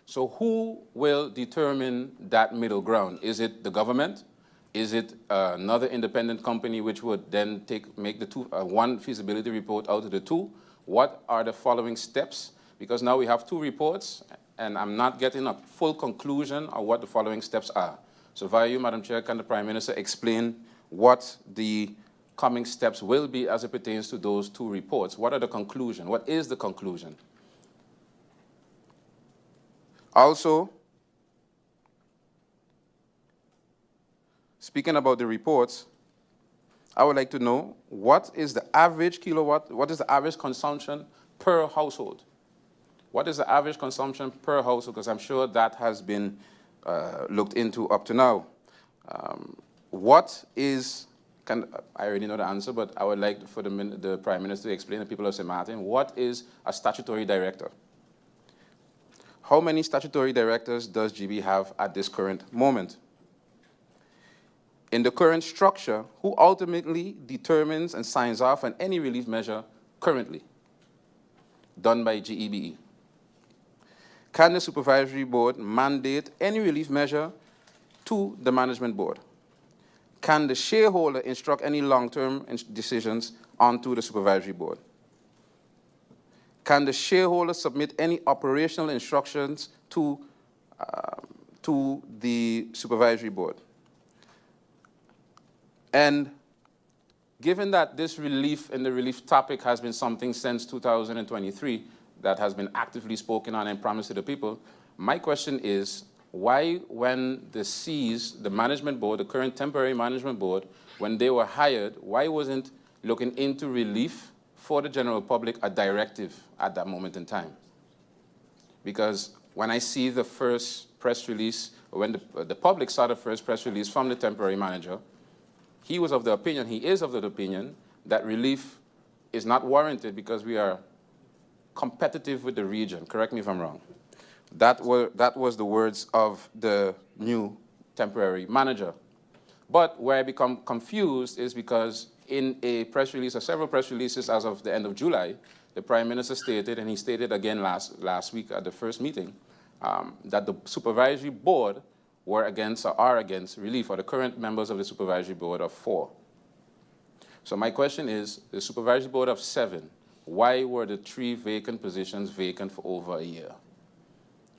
So who will determine that middle ground? Is it the government? Is it another independent company which would then make the one feasibility report out of the two? What are the following steps? Because now we have two reports, and I'm not getting a full conclusion of what the following steps are. So via you, Madam Chair, can the Prime Minister explain what the coming steps will be as it pertains to those two reports? What are the conclusion? What is the conclusion? Also, speaking about the reports, I would like to know what is the average kilowatt, what is the average consumption per household? What is the average consumption per household? Because I'm sure that has been looked into up to now. What is, I already know the answer, but I would like for the Prime Minister to explain to the people of St. Martin, what is a statutory director? How many statutory directors does GB have at this current moment? In the current structure, who ultimately determines and signs off on any relief measure currently done by GEBE? Can the Supervisory Board mandate any relief measure to the Management Board? Can the shareholder instruct any long-term decisions onto the Supervisory Board? Can the shareholder submit any operational instructions to the Supervisory Board? And given that this relief and the relief topic has been something since 2023 that has been actively spoken on and promised to the people, my question is, why when the Cs, the Management Board, the current temporary Management Board, when they were hired, why wasn't looking into relief for the general public a directive at that moment in time? Because when I see the first press release, when the public saw the first press release from the temporary manager, he was of the opinion, he is of the opinion, that relief is not warranted because we are competitive with the region. Correct me if I'm wrong. That was the words of the new temporary manager. But where I become confused is because in a press release, or several press releases as of the end of July, the Prime Minister stated, and he stated again last week at the first meeting, that the Supervisory Board were against or are against relief, or the current members of the Supervisory Board of 4. So my question is, the Supervisory Board of 7, why were the 3 vacant positions vacant for over a year?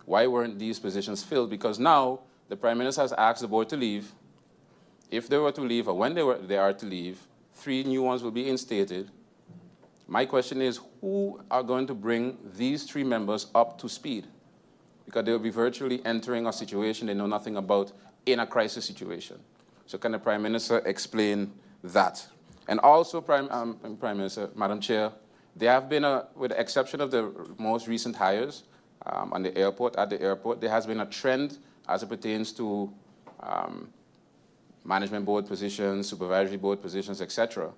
Why weren't these positions filled? Because now the Prime Minister has asked the board to leave. If they were to leave, or when they are to leave, 3 new ones will be instated. My question is, who are going to bring these 3 members up to speed? Because they will be virtually entering a situation they know nothing about in a crisis situation. So can the Prime Minister explain that? And also, Prime Minister, Madam Chair, there have been, with the exception of the most recent hires at the airport, there has been a trend as it pertains to Management Board positions, Supervisory Board positions, etc.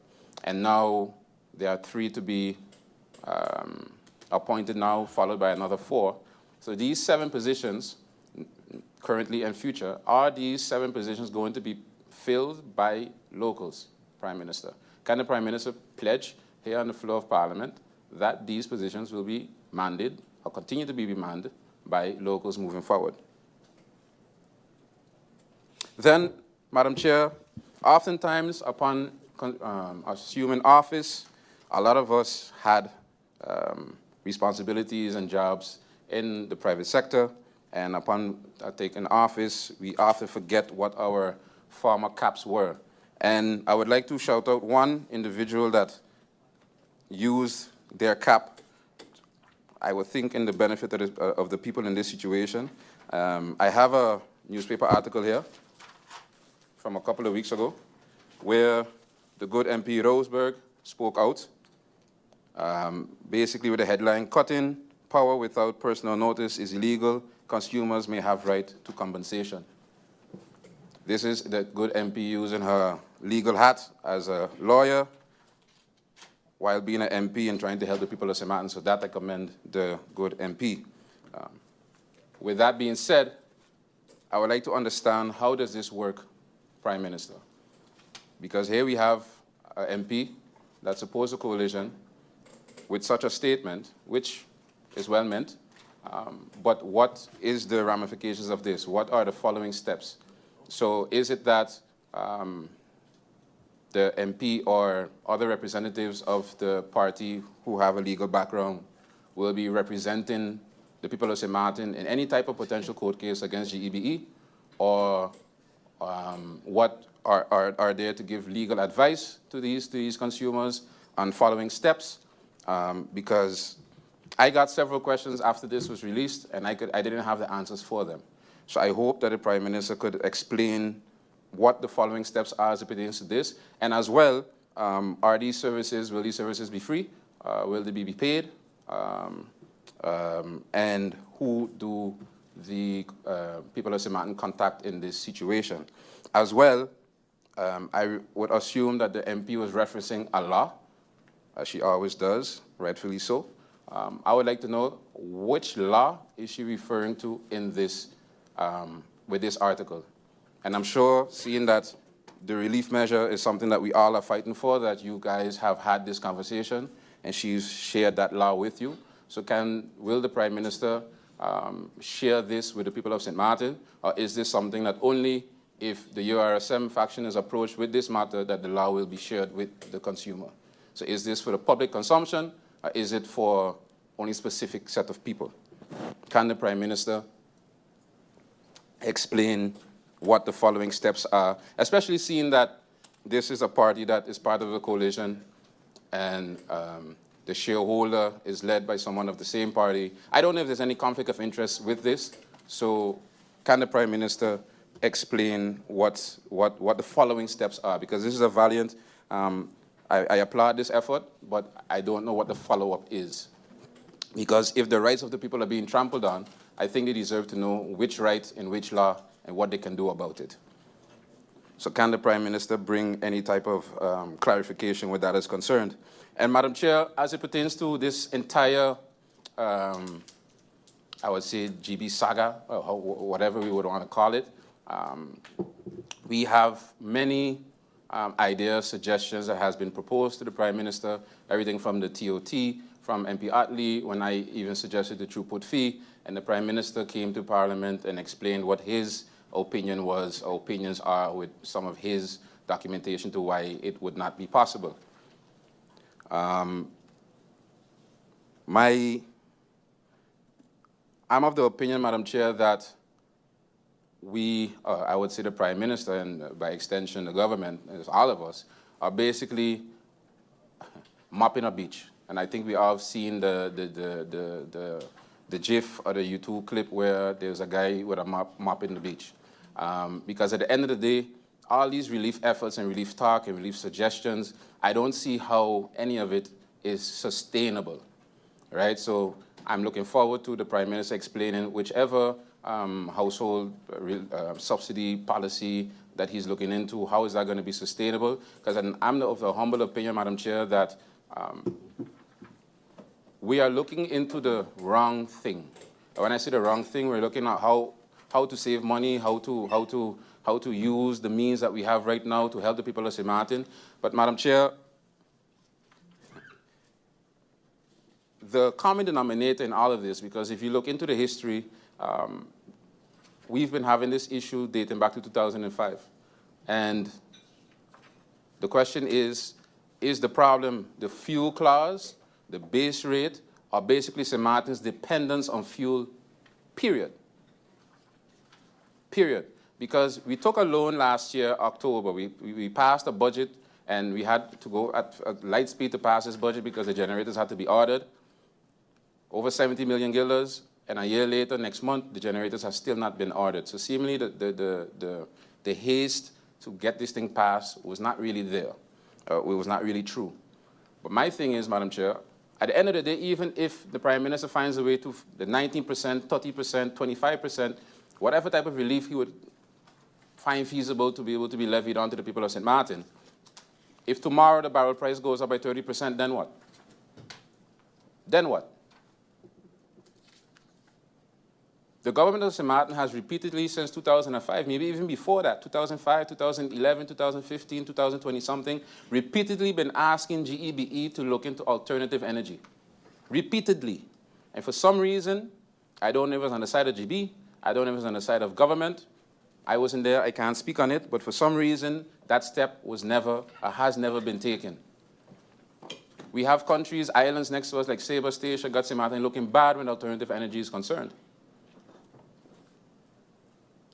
And now there are 3 to be appointed now, followed by another 4. So these 7 positions, currently and future, are these 7 positions going to be filled by locals, Prime Minister? Can the Prime Minister pledge here on the floor of Parliament that these positions will be mandated or continue to be mandated by locals moving forward? Then, Madam Chair, oftentimes upon assuming office, a lot of us had responsibilities and jobs in the private sector, and upon taking office, we often forget what our former caps were. And I would like to shout out one individual that used their cap, I would think, in the benefit of the people in this situation. I have a newspaper article here from a couple of weeks ago where the good MP Roseberg spoke out, basically with the headline, "Cutting power without personal notice is illegal. Consumers may have right to compensation." This is the good MP using her legal hat as a lawyer while being an MP and trying to help the people of St. Martin. So that I commend the good MP. With that being said, I would like to understand, how does this work, Prime Minister? Because here we have an MP that supports a coalition with such a statement, which is well meant, but what is the ramifications of this? What are the following steps? So is it that the MP or other representatives of the party who have a legal background will be representing the people of St. Martin in any type of potential court case against GEBE, or what are there to give legal advice to these consumers on following steps? Because I got several questions after this was released, and I didn't have the answers for them. So I hope that the Prime Minister could explain what the following steps are as it pertains to this, and as well, will these services be free? Will they be paid? And who do the people of St. Martin contact in this situation? As well, I would assume that the MP was referencing a law, as she always does, rightfully so. I would like to know which law is she referring to in this, with this article. And I'm sure, seeing that the relief measure is something that we all are fighting for, that you guys have had this conversation, and she's shared that law with you. So will the Prime Minister share this with the people of St. Martin, or is this something that only if the URSM faction is approached with this matter that the law will be shared with the consumer? So is this for the public consumption, or is it for only a specific set of people? Can the Prime Minister explain what the following steps are, especially seeing that this is a party that is part of the coalition, and the shareholder is led by someone of the same party? I don't know if there's any conflict of interest with this, so can the Prime Minister explain what the following steps are? Because this is a valiant, I applaud this effort, but I don't know what the follow-up is. Because if the rights of the people are being trampled on, I think they deserve to know which right in which law and what they can do about it. So can the Prime Minister bring any type of clarification where that is concerned? And Madam Chair, as it pertains to this entire, I would say, GB saga, or whatever we would want to call it, we have many ideas, suggestions that has been proposed to the Prime Minister, everything from the TOT, from MP Attlee, when I even suggested the throughput fee, and the Prime Minister came to Parliament and explained what his opinion was, or opinions are, with some of his documentation to why it would not be possible. I'm of the opinion, Madam Chair, that I would say the Prime Minister, and by extension the government, all of us, are basically mopping a beach. And I think we all have seen the GIF or the YouTube clip where there's a guy with a mop mopping the beach. Because at the end of the day, all these relief efforts and relief talk and relief suggestions, I don't see how any of it is sustainable, right? So I'm looking forward to the Prime Minister explaining whichever household subsidy policy that he's looking into, how is that going to be sustainable? Because I'm of the humble opinion, Madam Chair, that we are looking into the wrong thing. When I say the wrong thing, we're looking at how to save money, how to use the means that we have right now to help the people of St. Martin. But Madam Chair, the common denominator in all of this, because if you look into the history, we've been having this issue dating back to 2005. And the question is the problem the fuel clause, the base rate, or basically St. Martin's dependence on fuel, period? Period. Because we took a loan last year, October. We passed a budget, and we had to go at light speed to pass this budget because the generators had to be ordered. Over 70 million guilders, and a year later, next month, the generators have still not been ordered. So seemingly the haste to get this thing passed was not really there. It was not really true. But my thing is, Madam Chair, at the end of the day, even if the Prime Minister finds a way to the 19%, 30%, 25%, whatever type of relief he would find feasible to be able to be levied onto the people of St. Martin, if tomorrow the barrel price goes up by 30%, then what? Then what? The government of St. Martin has repeatedly, since 2005, maybe even before that, 2005, 2011, 2015, 2020-something, repeatedly been asking GEBE to look into alternative energy. Repeatedly. And for some reason, I don't know if it was on the side of GB, I don't know if it was on the side of government, I wasn't there, I can't speak on it, but for some reason, that step was never, or has never been taken. We have countries, islands next to us like Sabre Station, St. Martin, looking bad when alternative energy is concerned.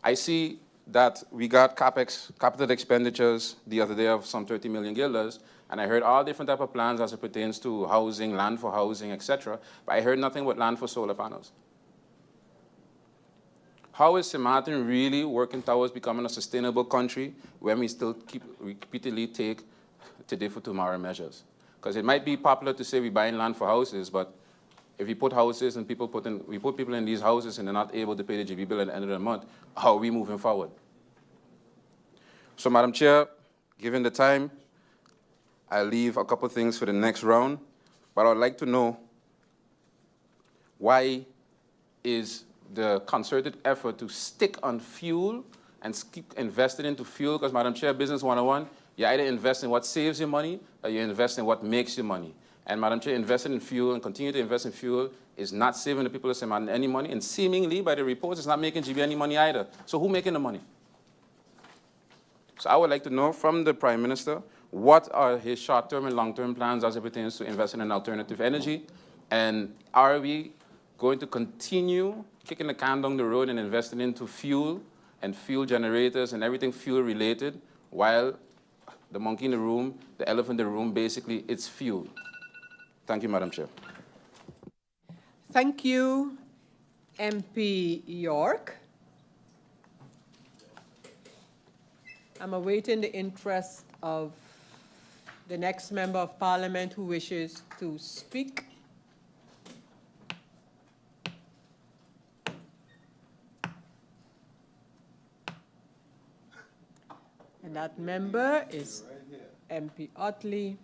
I see that we got capital expenditures the other day of some 30 million guilders, and I heard all different type of plans as it pertains to housing, land for housing, etc. But I heard nothing but land for solar panels. How is St. Martin really working towards becoming a sustainable country when we still repeatedly take today for tomorrow measures? Because it might be popular to say we're buying land for houses, but if we put houses and we put people in these houses and they're not able to pay the GB bill at the end of the month, how are we moving forward? So, Madam Chair, given the time, I'll leave a couple things for the next round, but I would like to know why is the concerted effort to stick on fuel and keep investing into fuel, because Madam Chair, Business 101, you either invest in what saves you money or you invest in what makes you money. And Madam Chair, investing in fuel and continue to invest in fuel is not saving the people of St. Martin any money, and seemingly, by the reports, it's not making GB any money either. So who's making the money? So I would like to know from the Prime Minister, what are his short-term and long-term plans as it pertains to investing in alternative energy? And are we going to continue kicking the can down the road and investing into fuel and fuel generators and everything fuel-related, while the monkey in the room, the elephant in the room, basically, it's fuel? Thank you, Madam Chair. Thank you, MP York. I'm awaiting the interest of the next member of Parliament who wishes to speak. And that member is MP Otley.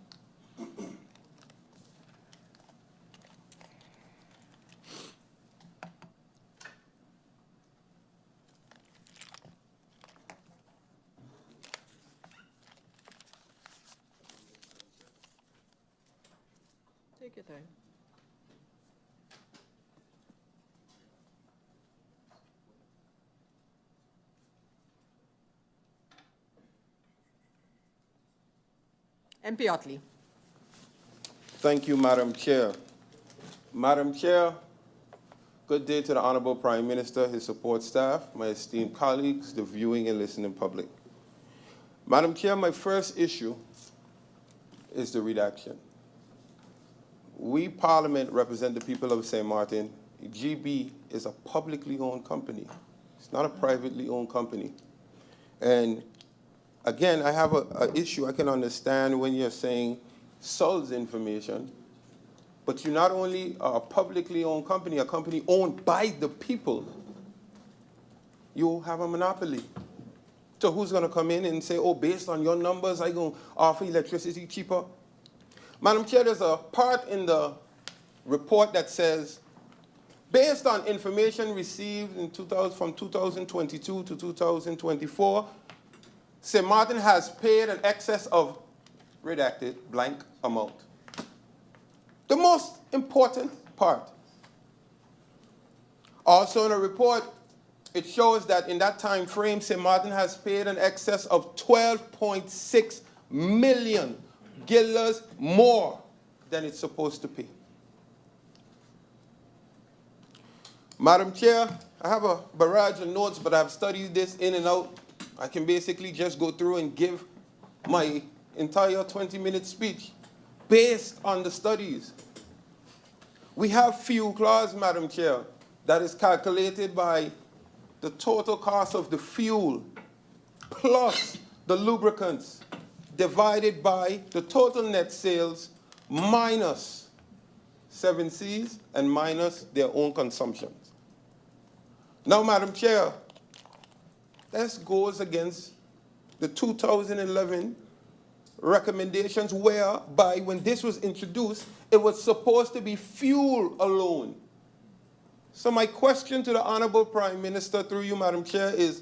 Take your time. MP Otley. Thank you, Madam Chair. Madam Chair, good day to the Honorable Prime Minister, his support staff, my esteemed colleagues, the viewing and listening public. Madam Chair, my first issue is the redaction. We, Parliament, represent the people of St. Martin. GB is a publicly owned company. It's not a privately owned company. And again, I have an issue. I can understand when you're saying SUL's information, but you not only are a publicly owned company, a company owned by the people, you have a monopoly. So who's going to come in and say, oh, based on your numbers, I'm going to offer electricity cheaper? Madam Chair, there's a part in the report that says, based on information received from 2022 to 2024, St. Martin has paid an excess of redacted blank amount. The most important part. Also in the report, it shows that in that time frame, St. Martin has paid an excess of 12.6 million guilders more than it's supposed to pay. Madam Chair, I have a barrage of notes, but I've studied this in and out. I can basically just go through and give my entire 20-minute speech based on the studies. We have fuel clause, Madam Chair, that is calculated by the total cost of the fuel plus the lubricants divided by the total net sales minus 7Cs and minus their own consumptions. Now, Madam Chair, this goes against the 2011 recommendations whereby when this was introduced, it was supposed to be fuel alone. So my question to the Honorable Prime Minister through you, Madam Chair, is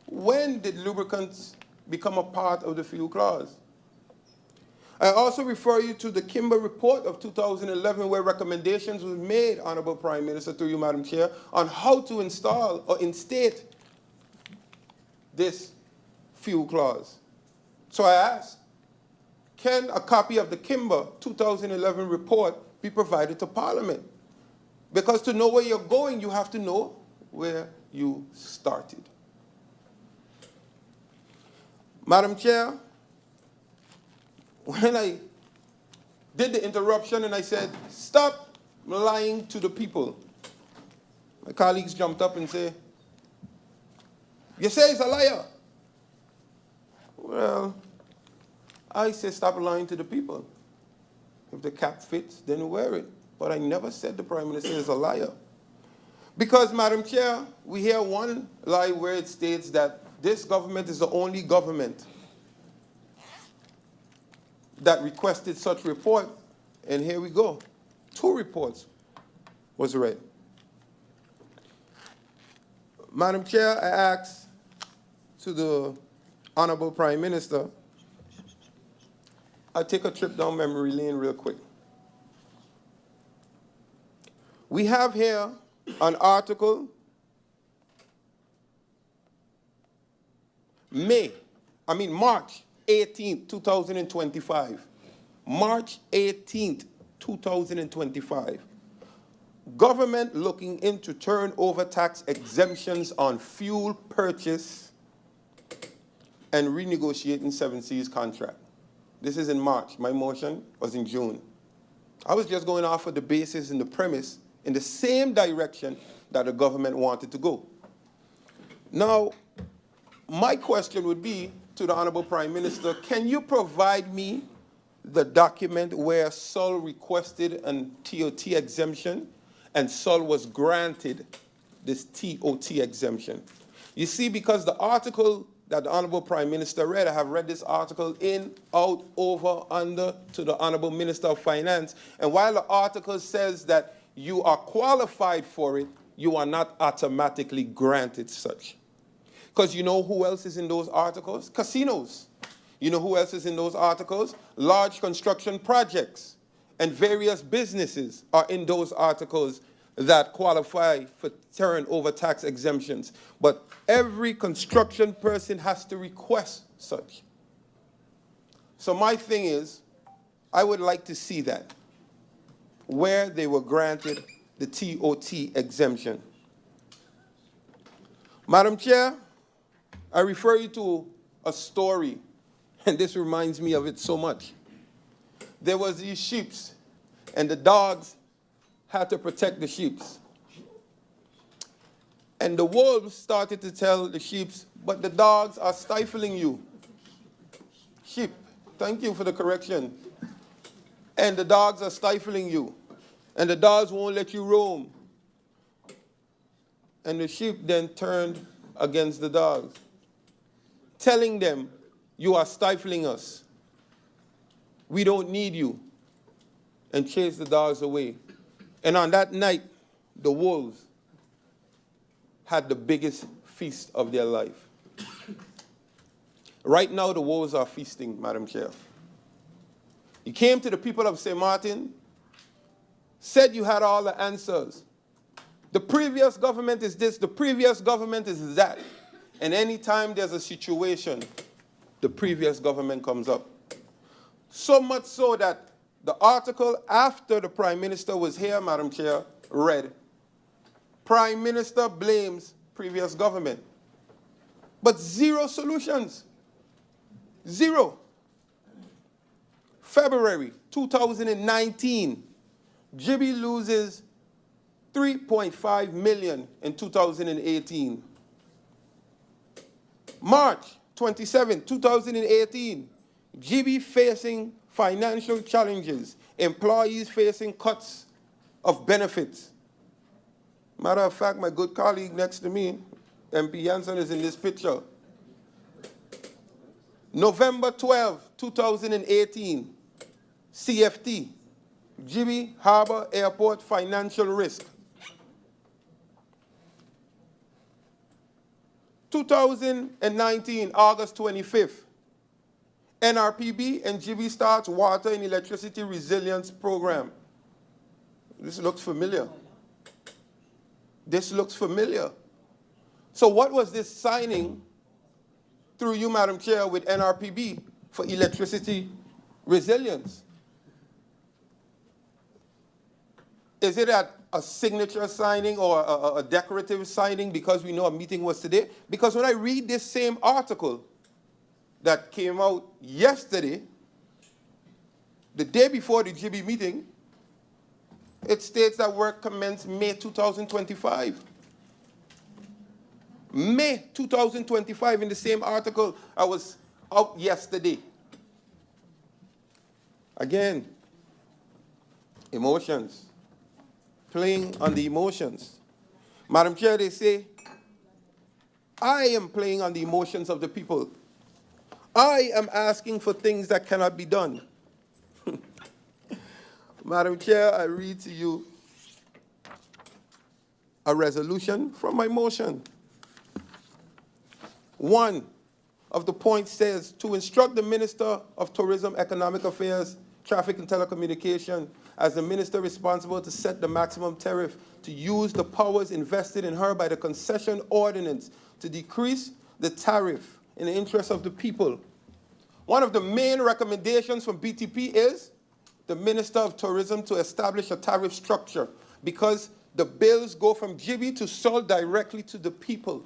when did lubricants become a part of the fuel clause? I also refer you to the Kimber report of 2011 where recommendations were made, Honorable Prime Minister, through you, Madam Chair, on how to install or instate this fuel clause. So I ask, can a copy of the Kimber 2011 report be provided to Parliament? Because to know where you're going, you have to know where you started. Madam Chair, when I did the interruption and I said, stop lying to the people, my colleagues jumped up and said, you say he's a liar. Well, I say stop lying to the people. If the cap fits, then wear it. But I never said the Prime Minister is a liar. Because, Madam Chair, we hear one lie where it states that this government is the only government that requested such report. And here we go. 2 reports was read. Madam Chair, I ask to the Honorable Prime Minister, I'll take a trip down memory lane real quick. We have here an article, March 18th, 2025. March 18th, 2025. Government looking into turnover tax exemptions on fuel purchase and renegotiating 7 Seas contract. This is in March. My motion was in June. I was just going off of the basis and the premise in the same direction that the government wanted to go. Now, my question would be to the Honorable Prime Minister, can you provide me the document where Sol requested a TOT exemption and Sol was granted this TOT exemption? You see, because the article that the Honorable Prime Minister read, I have read this article in, out, over, under to the Honorable Minister of Finance. And while the article says that you are qualified for it, you are not automatically granted such. Because you know who else is in those articles? Casinos. You know who else is in those articles? Large construction projects and various businesses are in those articles that qualify for turnover tax exemptions. But every construction person has to request such. So my thing is, I would like to see that, where they were granted the TOT exemption. Madam Chair, I refer you to a story, and this reminds me of it so much. There was these sheep, and the dogs had to protect the sheep. And the wolves started to tell the sheep, but the dogs are stifling you. Sheep, thank you for the correction. And the dogs are stifling you. And the dogs won't let you roam. And the sheep then turned against the dogs, telling them, you are stifling us. We don't need you. And chased the dogs away. And on that night, the wolves had the biggest feast of their life. Right now, the wolves are feasting, Madam Chair. You came to the people of St. Martin, said you had all the answers. The previous government is this, the previous government is that. And anytime there's a situation, the previous government comes up. So much so that the article after the Prime Minister was here, Madam Chair, read, Prime Minister blames previous government. But zero solutions. Zero. February 2019, Gibby loses $3.5 million in 2018. March 27, 2018, Gibby facing financial challenges, employees facing cuts of benefits. Matter of fact, my good colleague next to me, MP Jansen, is in this picture. November 12, 2018, CFT, Gibby Harbor Airport financial risk. 2019, August 25th, NRPB and Gibby starts water and electricity resilience program. This looks familiar. This looks familiar. So what was this signing through you, Madam Chair, with NRPB for electricity Resilience. Is it a signature signing or a decorative signing because we know a meeting was today? Because when I read this same article that came out yesterday, the day before the GB meeting, it states that work commenced May 2025. May 2025 in the same article I was out yesterday. Again, emotions. Playing on the emotions. Madam Chair, they say, I am playing on the emotions of the people. I am asking for things that cannot be done. Madam Chair, I read to you a resolution from my motion. One of the points says to instruct the Minister of Tourism, Economic Affairs, Traffic and Telecommunication as the minister responsible to set the maximum tariff to use the powers invested in her by the concession ordinance to decrease the tariff in the interest of the people. One of the main recommendations from BTP is the Minister of Tourism to establish a tariff structure because the bills go from GB to sold directly to the people.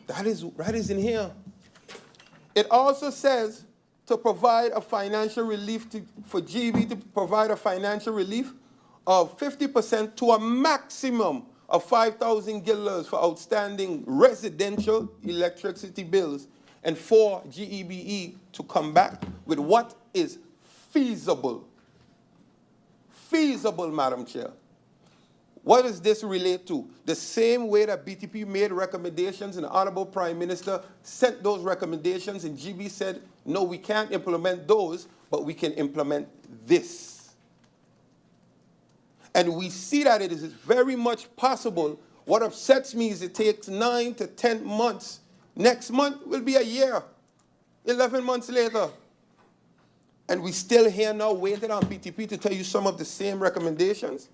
That is in here. It also says to provide a financial relief for GB to provide a financial relief of 50% to a maximum of 5,000 guilders for outstanding residential electricity bills and for GEBE to come back with what is feasible. Feasible, Madam Chair. What does this relate to? The same way that BTP made recommendations and the Honorable Prime Minister sent those recommendations and GB said, no, we can't implement those, but we can implement this. And we see that it is very much possible. What upsets me is it takes 9 to 10 months. Next month will be a year, 11 months later. And we still here now waiting on BTP to tell you some of the same recommendations.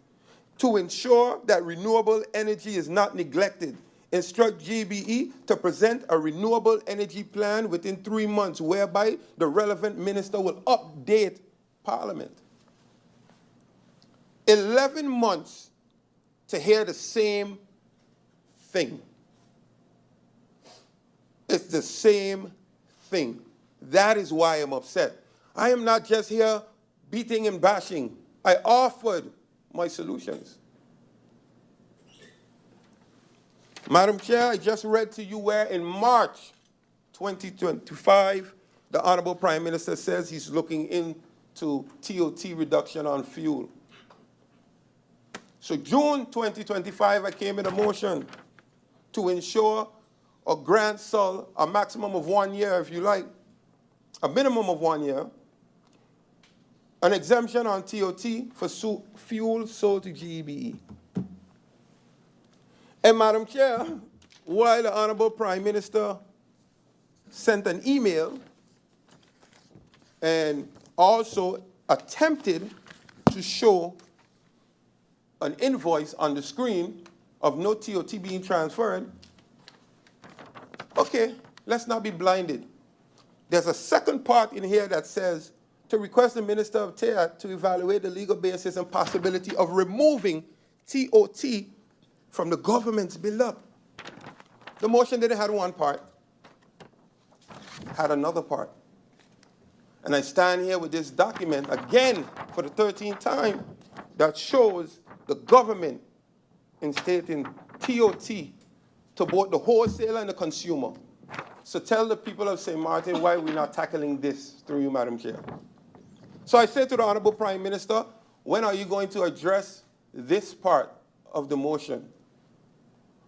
To ensure that renewable energy is not neglected, instruct GBE to present a renewable energy plan within 3 months, whereby the relevant minister will update Parliament. 11 months to hear the same thing. It's the same thing. That is why I'm upset. I am not just here beating and bashing. I offered my solutions. Madam Chair, I just read to you where in March 2025, the Honorable Prime Minister says he's looking into TOT reduction on fuel. So June 2025, I came in a motion to ensure or grant SOL a maximum of 1 year, if you like, a minimum of 1 year, an exemption on TOT for fuel sold to GEBE. And Madam Chair, while the Honorable Prime Minister sent an email and also attempted to show an invoice on the screen of no TOT being transferred, okay, let's not be blinded. There's a second part in here that says to request the Minister of TEAT to evaluate the legal basis and possibility of removing TOT from the government's build-up. The motion didn't have one part, had another part. And I stand here with this document again for the 13th time that shows the government instating TOT to both the wholesaler and the consumer. So tell the people of St. Martin why we're not tackling this through you, Madam Chair. So I said to the Honorable Prime Minister, when are you going to address this part of the motion?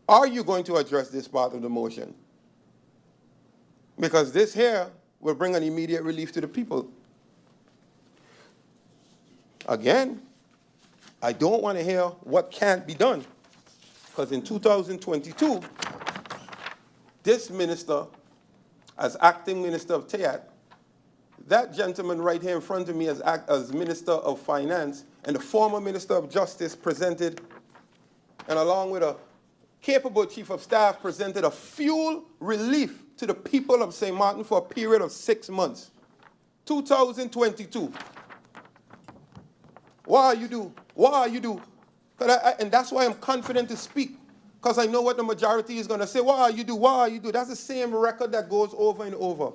Are you going to address this part of the motion? Because this here will bring an immediate relief to the people. Again, I don't want to hear what can't be done. Because in 2022, this minister, as acting Minister of TEAT, that gentleman right here in front of me as Minister of Finance, and the former Minister of Justice presented, and along with a capable Chief of Staff, presented a fuel relief to the people of St. Martin for a period of 6 months. 2022. What you do? And that's why I'm confident to speak, because I know what the majority is going to say. What you do? That's the same record that goes over and over.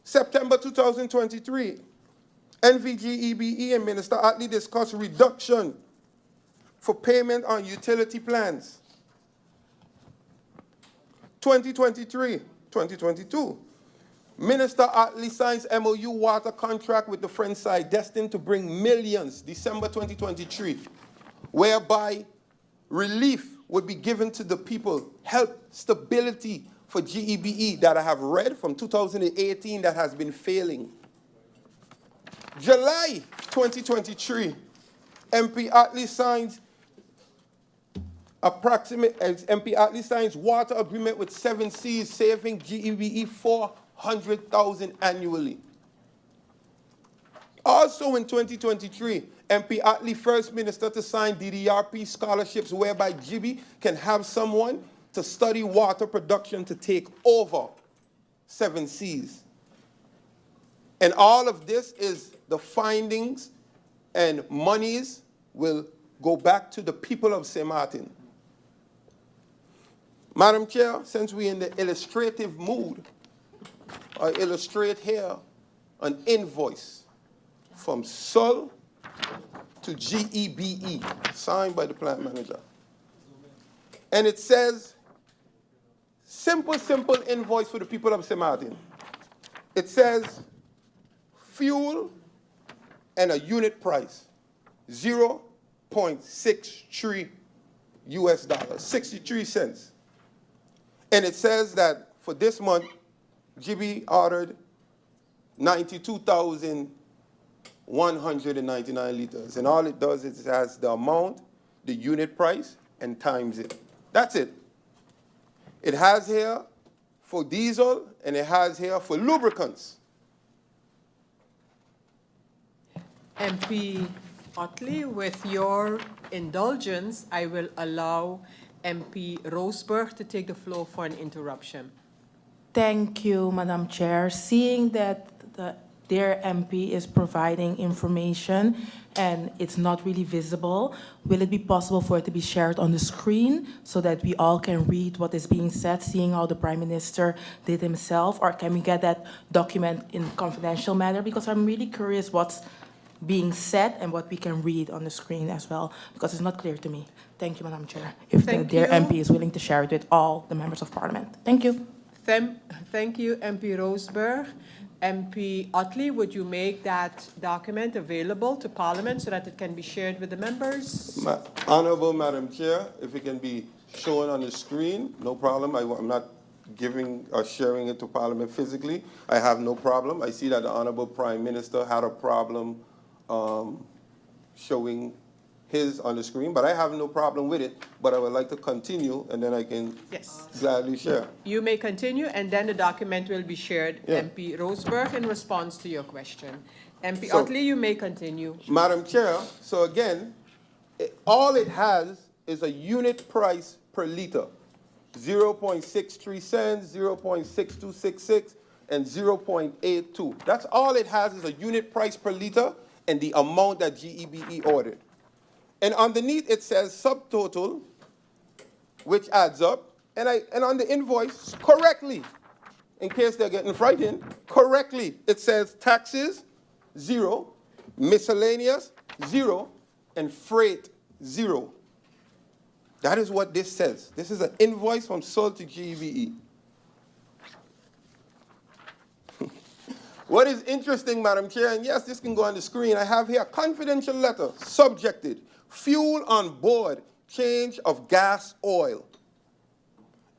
September 2023, NVGEBE and Minister Attlee discussed reduction for payment on utility plans. 2022, Minister Attlee signs MOU water contract with the French side destined to bring millions, December 2023, whereby relief would be given to the people, help, stability for GEBE that I have read from 2018 that has been failing. July 2023, MP Attlee signs water agreement with 7 Seas, saving GEBE $400,000 annually. Also in 2023, MP Attlee first minister to sign DDRP scholarships whereby GEBE can have someone to study water production to take over 7 Seas. And all of this is the findings and monies will go back to the people of St. Martin. Madam Chair, since we're in the illustrative mood, I illustrate here an invoice from SUL to GEBE, signed by the plant manager. And it says, simple invoice for the people of St. Martin. It says, fuel and a unit price, 0.63 US dollars, 63 cents. And it says that for this month, GEBE ordered 92,199 liters. And all it does is it has the amount, the unit price, and times it. That's it. It has here for diesel, and it has here for lubricants. MP Attlee, with your indulgence, I will allow MP Roseburg to take the floor for an interruption. Thank you, Madam Chair. Seeing that their MP is providing information and it's not really visible, will it be possible for it to be shared on the screen so that we all can read what is being said, seeing how the Prime Minister did himself? Or can we get that document in confidential manner? Because I'm really curious what's being said and what we can read on the screen as well, because it's not clear to me. Thank you, Madam Chair. If their MP is willing to share it with all the members of Parliament. Thank you. Thank you, MP Roseburg. MP Attlee, would you make that document available to Parliament so that it can be shared with the members? Honorable Madam Chair, if it can be shown on the screen, no problem. I'm not giving or sharing it to Parliament physically. I have no problem. I see that the Honorable Prime Minister had a problem showing his on the screen, but I have no problem with it, but I would like to continue, and then I can gladly share. You may continue, and then the document will be shared, MP Roseburg, in response to your question. MP Attlee, you may continue. Madam Chair, so again, all it has is a unit price per liter, 0.63 cents, 0.6266, and 0.82. That's all it has is a unit price per liter and the amount that GEBE ordered. And underneath it says subtotal, which adds up, and on the invoice, correctly, in case they're getting frightened, correctly, it says taxes, 0, miscellaneous, 0, and freight, 0. That is what this says. This is an invoice from SUL to GEBE. What is interesting, Madam Chair, and yes, this can go on the screen, I have here a confidential letter, subjected, fuel on board, change of gas oil.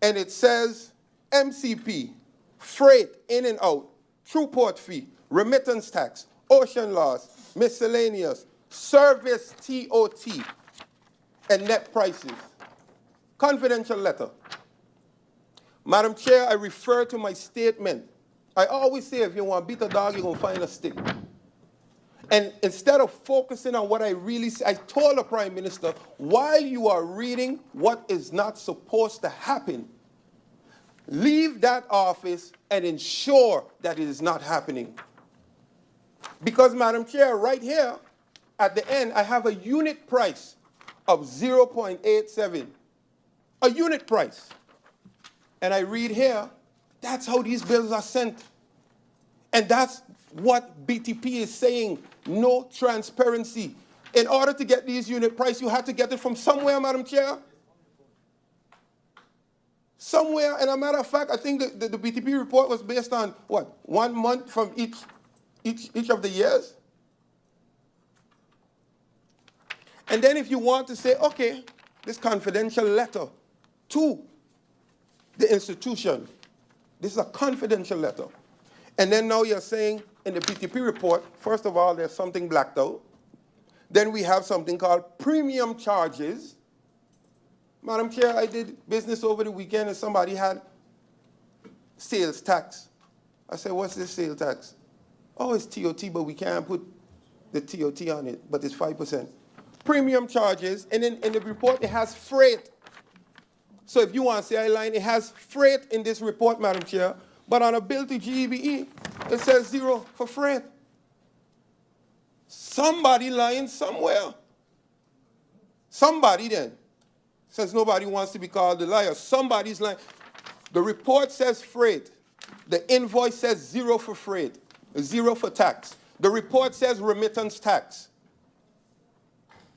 And it says MCP, freight in and out, through port fee, remittance tax, ocean loss, miscellaneous, service TOT, and net prices. Confidential letter. Madam Chair, I refer to my statement. I always say if you want to beat a dog, you're going to find a stick. And instead of focusing on what I really say, I told the Prime Minister, while you are reading what is not supposed to happen, leave that office and ensure that it is not happening. Because, Madam Chair, right here, at the end, I have a unit price of 0.87. A unit price. And I read here, that's how these bills are sent. And that's what BTP is saying, no transparency. In order to get these unit price, you had to get it from somewhere, Madam Chair. Somewhere, and a matter of fact, I think the BTP report was based on, what, 1 month from each of the years? And then if you want to say, okay, this confidential letter to the institution, this is a confidential letter. And then now you're saying in the BTP report, first of all, there's something blacked out. Then we have something called premium charges. Madam Chair, I did business over the weekend and somebody had sales tax. I said, what's this sales tax? Oh, it's TOT, but we can't put the TOT on it, but it's 5%. Premium charges, and then in the report, it has freight. So if you want to say line, it has freight in this report, Madam Chair, but on a bill to GEBE, it says 0 for freight. Somebody lying somewhere. Somebody then. Since nobody wants to be called a liar, somebody's lying. The report says freight. The invoice says 0 for freight, 0 for tax. The report says remittance tax.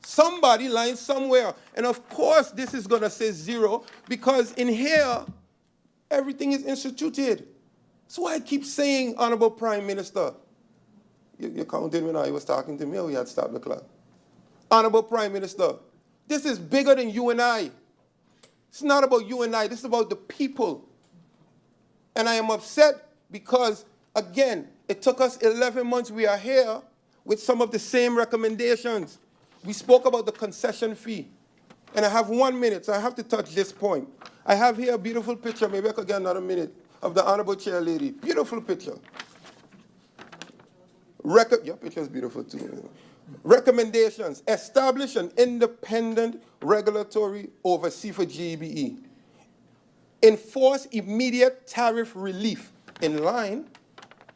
Somebody lying somewhere. And of course, this is going to say 0 because in here, everything is instituted. That's why I keep saying, Honorable Prime Minister, you counted when I was talking to me, or we had stopped the clock. Honorable Prime Minister, this is bigger than you and I. It's not about you and I. This is about the people. And I am upset because, again, it took us 11 months. We are here with some of the same recommendations. We spoke about the concession fee. And I have 1 minute, so I have to touch this point. I have here a beautiful picture. Maybe I could get another minute of the Honorable Chair Lady. Beautiful picture. Your picture is beautiful too. Recommendations. Establish an independent regulatory oversee for GEBE. Enforce immediate tariff relief in line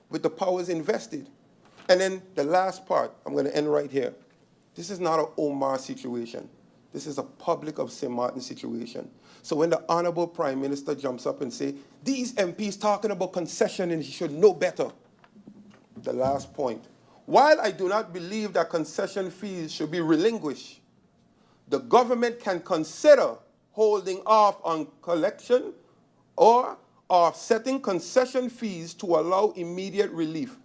with the powers invested. And then the last part, I'm going to end right here. This is not an Omar situation. This is a public of St. Martin situation. So when the Honorable Prime Minister jumps up and say, these MPs talking about concession and he should know better. The last point. While I do not believe that concession fees should be relinquished, the government can consider holding off on collection or setting concession fees to allow immediate relief,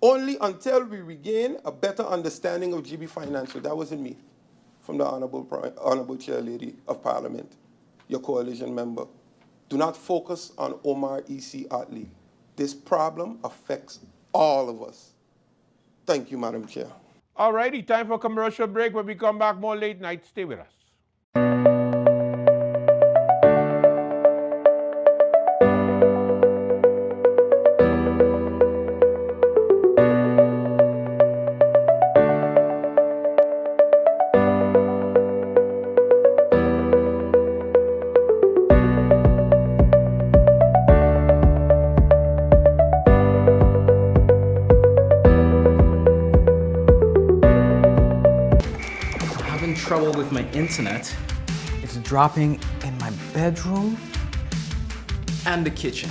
only until we regain a better understanding of GB Financial. That wasn't me, from the Honorable Chair Lady of Parliament, your coalition member. Do not focus on Omar E.C. Otley. This problem affects all of us. Thank you, Madam Chair. All righty, time for a commercial break. When we come back, more late night. Stay with us. Trouble with my internet. It's dropping in my bedroom and the kitchen.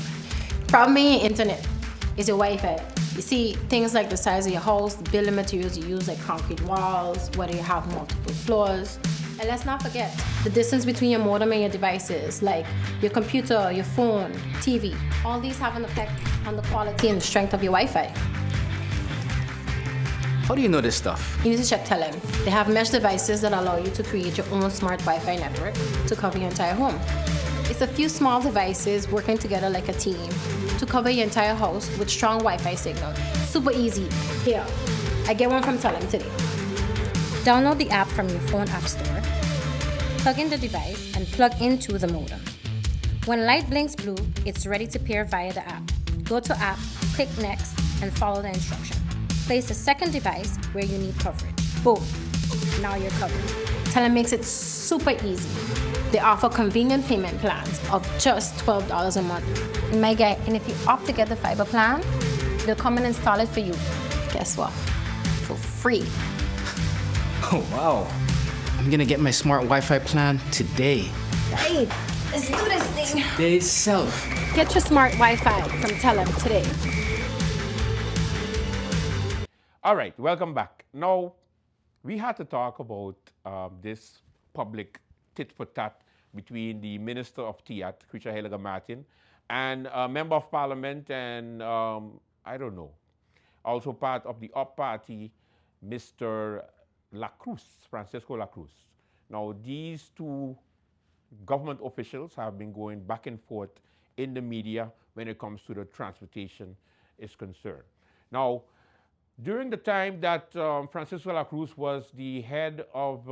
Problem in your internet is your Wi-Fi. You see, things like the size of your house, the building materials you use, like concrete walls, whether you have multiple floors. And let's not forget the distance between your modem and your devices, like your computer, your phone, TV. All these have an effect on the quality and the strength of your Wi-Fi. How do you know this stuff? You need to check Telem. They have mesh devices that allow you to create your own smart Wi-Fi network to cover your entire home. It's a few small devices working together like a team to cover your entire house with strong Wi-Fi signal. Super easy. Here, I get one from Telem today. Download the app from your phone app store, plug in the device, and plug into the modem. When light blinks blue, it's ready to pair via the app. Go to app, click next, and follow the instruction. Place the second device where you need coverage. Boom, now you're covered. Telem makes it super easy. They offer convenient payment plans of just $12 a month. My guy, and if you opt to get the fiber plan, they'll come and install it for you. Guess what? For free. Oh, wow. I'm gonna get my smart Wi-Fi plan today. Hey, let's do this thing. Today self. Get your smart Wi-Fi from Telem today. All right, welcome back. Now, we had to talk about this public tit-for-tat between the Minister of TIAT, Krisha Heliger Martin, and a Member of Parliament and, I don't know, also part of the UP party, Mr. La Cruz, Francisco La Cruz. Now, these two government officials have been going back and forth in the media when it comes to the transportation is concerned. Now, during the time that Francisco La Cruz was the head of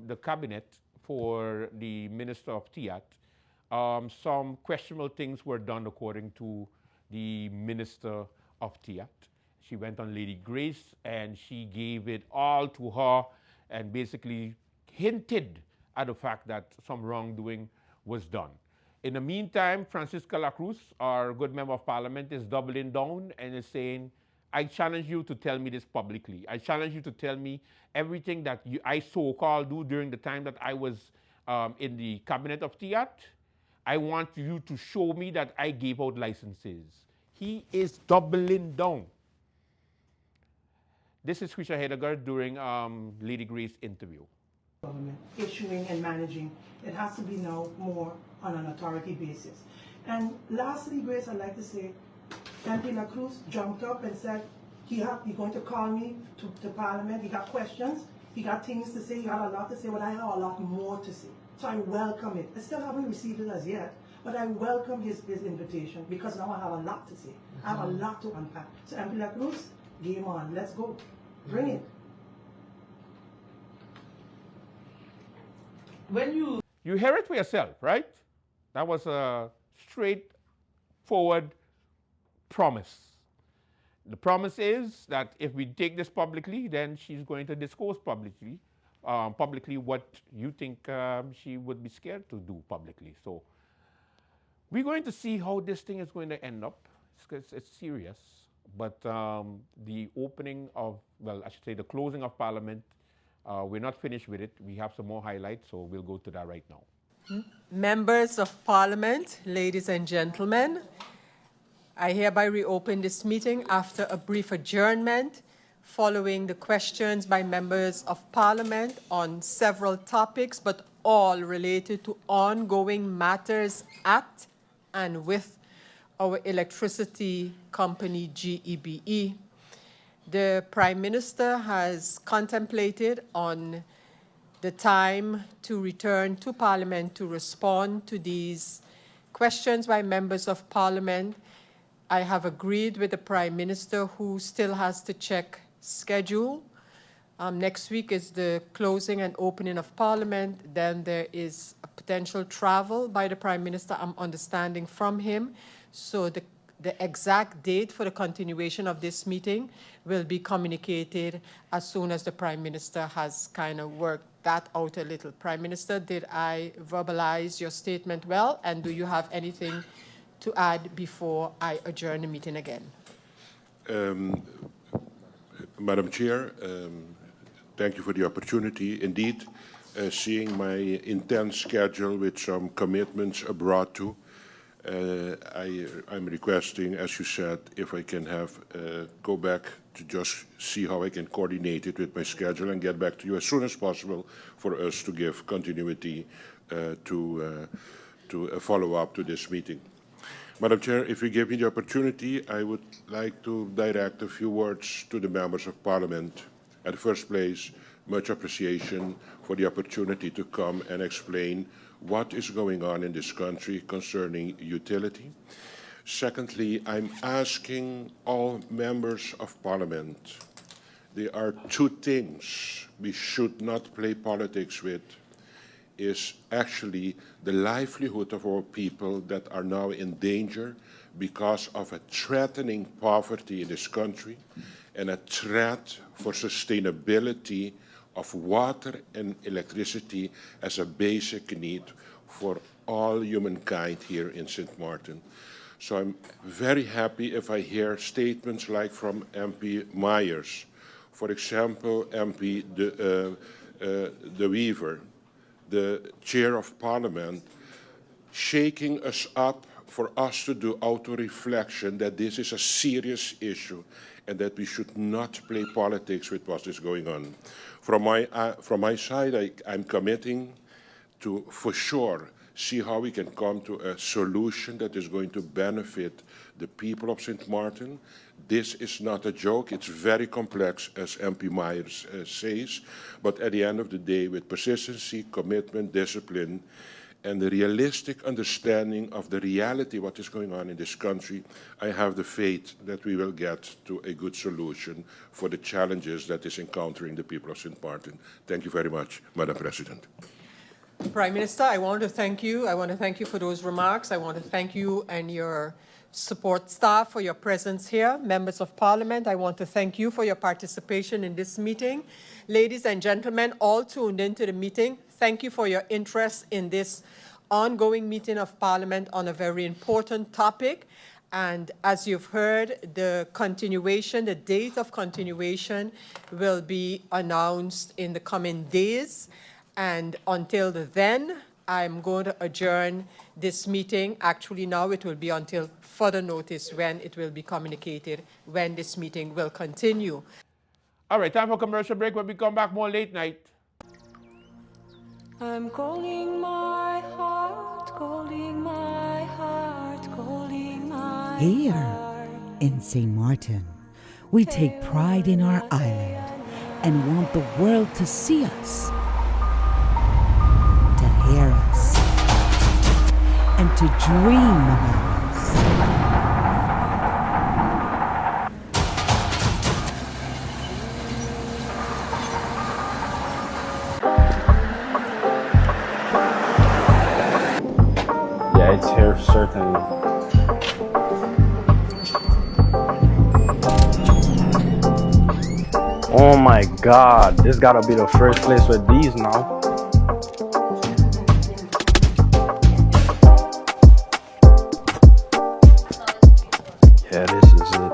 the cabinet for the Minister of TIAT, some questionable things were done according to the Minister of TIAT. She went on Lady Grace and she gave it all to her and basically hinted at the fact that some wrongdoing was done. In the meantime, Francisco La Cruz, our good member of parliament, is doubling down and is saying, I challenge you to tell me this publicly. I challenge you to tell me everything that I so-called do during the time that I was in the cabinet of TIAT. I want you to show me that I gave out licenses. He is doubling down. This is Krisha Heliger during Lady Grace's interview. Government issuing and managing, it has to be now more on an authority basis. And lastly, Grace, I'd like to say, MP La Cruz jumped up and said he's going to call me to Parliament. He got questions, he got things to say, he got a lot to say, but I have a lot more to say. So I welcome it. I still haven't received it as yet, but I welcome his invitation because now I have a lot to say. I have a lot to unpack. So MP La Cruz, game on, let's go. Bring it. You hear it for yourself, right? That was a straightforward promise. The promise is that if we take this publicly, then she's going to disclose publicly what you think she would be scared to do publicly. So we're going to see how this thing is going to end up. It's serious. But the opening of, well, I should say the closing of Parliament, we're not finished with it. We have some more highlights, so we'll go to that right now. Members of Parliament, ladies and gentlemen, I hereby reopen this meeting after a brief adjournment following the questions by members of Parliament on several topics, but all related to ongoing matters at and with our electricity company, GEBE. The Prime Minister has contemplated on the time to return to Parliament to respond to these questions by members of Parliament. I have agreed with the Prime Minister, who still has to check schedule. Next week is the closing and opening of Parliament. Then there is a potential travel by the Prime Minister, I'm understanding from him. So the exact date for the continuation of this meeting will be communicated as soon as the Prime Minister has kind of worked that out a little. Prime Minister, did I verbalize your statement well? And do you have anything to add before I adjourn the meeting again? Madam Chair, thank you for the opportunity. Indeed, seeing my intense schedule with some commitments abroad too, I'm requesting, as you said, if I can have go back to just see how I can coordinate it with my schedule and get back to you as soon as possible for us to give continuity to a follow-up to this meeting. Madam Chair, if you give me the opportunity, I would like to direct a few words to the members of Parliament. At the first place, much appreciation for the opportunity to come and explain what is going on in this country concerning utility. Secondly, I'm asking all members of Parliament, there are two things we should not play politics with, is actually the livelihood of our people that are now in danger because of a threatening poverty in this country and a threat for sustainability of water and electricity as a basic need for all humankind here in St. Martin. So I'm very happy if I hear statements like from MP Myers, for example, MP De Wever, the Chair of Parliament, shaking us up for us to do auto-reflection that this is a serious issue and that we should not play politics with what is going on. From my side, I'm committing to, for sure, see how we can come to a solution that is going to benefit the people of St. Martin. This is not a joke. It's very complex, as MP Myers says, but at the end of the day, with persistency, commitment, discipline, and the realistic understanding of the reality, what is going on in this country, I have the faith that we will get to a good solution for the challenges that is encountering the people of St. Martin. Thank you very much, Madam President. Prime Minister, I want to thank you. I want to thank you for those remarks. I want to thank you and your support staff for your presence here. Members of Parliament, I want to thank you for your participation in this meeting. Ladies and gentlemen, all tuned into the meeting, thank you for your interest in this ongoing meeting of Parliament on a very important topic. And as you've heard, the continuation, the date of continuation will be announced in the coming days. And until then, I'm going to adjourn this meeting. Actually, now it will be until further notice when it will be communicated when this meeting will continue. All right, time for commercial break. When we come back, more late night. I'm calling my heart, calling my heart, calling my Here heart. in St. Martin, we take pride in our island and want the world to see us, to hear us, and to dream about us. Yeah, it's here, certainly. Oh my god, this gotta be the first place with these now. Yeah, this is it.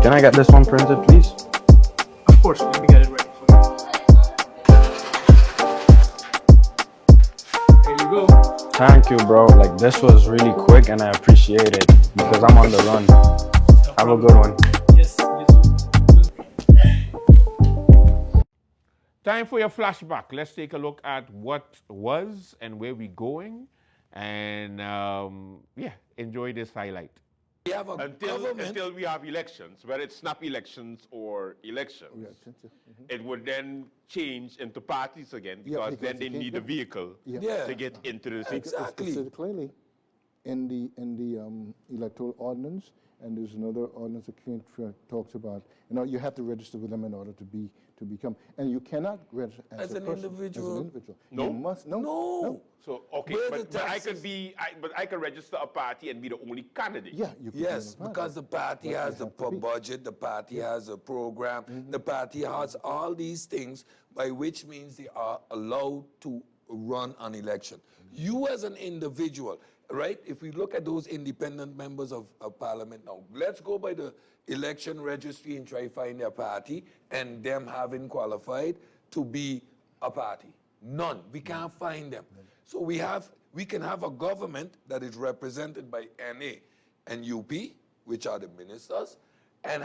Can I get this one printed, please? Of course, let me get it ready for you. Here you go. Thank you, bro. Like, this was really quick and I appreciate it because I'm on the run. Have a good one. Yes, Time for your flashback. Let's take a look at what was and where we're going. And yeah, enjoy this highlight. We have a Until we have elections, whether it's snap elections or elections, it would then change into parties again because then they need a vehicle to get into the city. Exactly. It's clearly in the electoral ordinance, and there's another ordinance that talks about, you have to register with them in order to become, and you cannot register as a person, individual. As an individual. No? You must, no. So okay, but I could register a party and be the only candidate. Yeah, you can. Yes, because the party has the budget, the party has a program, the party has all these things by which means they are allowed to run an election. You as an individual, right? If we look at those independent members of Parliament now, let's go by the election registry and try to find their party and them having qualified to be a party. None. We can't find them. So we can have a government that is represented by NA and UP, which are the ministers, and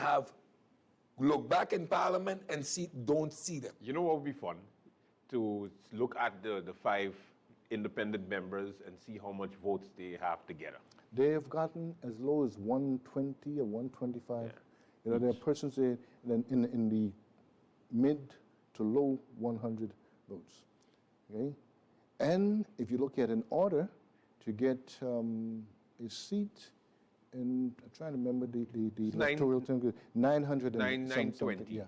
look back in Parliament and don't see them. You know what would be fun? To look at the 5 independent members and see how much votes they have together. They have gotten as low as 120 or 125. Yeah. There are persons in the mid to low 100 votes. Okay, and if you look at an order to get a seat, and I'm trying to remember the electoral term, 900 and 920. Yeah,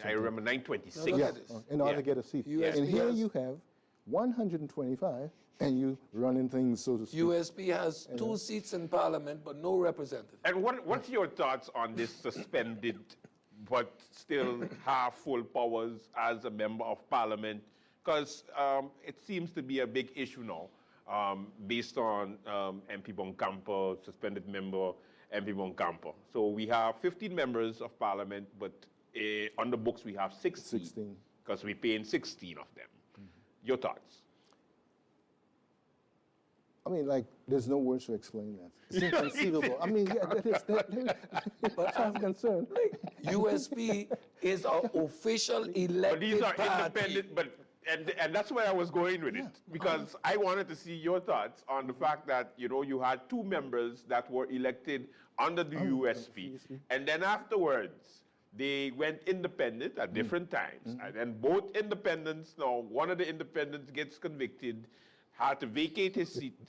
I remember 926. Yeah, in order to get a seat. And here you have 125, and you running things, so to speak. USP has 2 seats in Parliament, but no representative. And what's your thoughts on this suspended but still half full powers as a member of Parliament Because it seems to be a big issue now, based on MP Boncampo, suspended member MP Boncampo. So we have 15 members of parliament, but on the books we have 16. Because we're paying 16 of them. Your thoughts? I mean, like, there's no words to explain that. It's inconceivable. I mean, yeah, but I'm concerned. USP is an official elected But these are party. independent, and that's where I was going with it, because I wanted to see your thoughts on the fact that, you know, you had 2 members that were elected under the USP, and then afterwards, they went independent at different times, and then both independents, now one of the independents gets convicted, had to vacate his seat,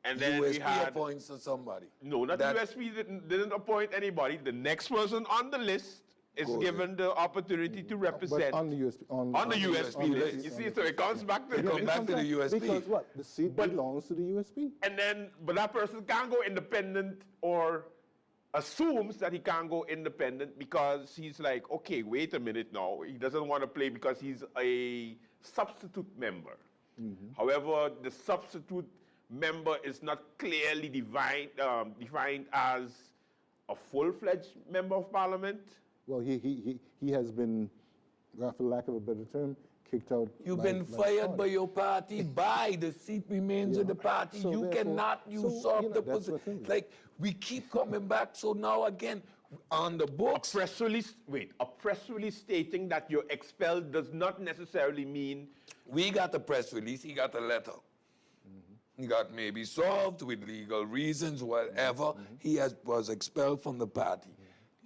and then USP we had... appoints somebody. No, not That- USP didn't appoint anybody. The next person on the list is given the opportunity to represent... But on the USP, on the USP list. You see, so it comes back to the USP. Because what? The seat belongs to the USP. And then, but that person can't go independent or assumes that he can't go independent because he's like, okay, wait a minute now. He doesn't want to play because he's a substitute member. However, the substitute member is not clearly defined as a full-fledged member of parliament. Well, he has been, for lack of a better term, kicked out. You've been fired by your party, by the seat remains of the party. So you therefore- cannot so, usurp you know, the that's the position. thing. Like, we keep coming back, so now again, on the books. A press release stating that you're expelled does not necessarily mean... We got the press release, he got the letter. He got maybe solved with legal reasons, whatever. He was expelled from the party.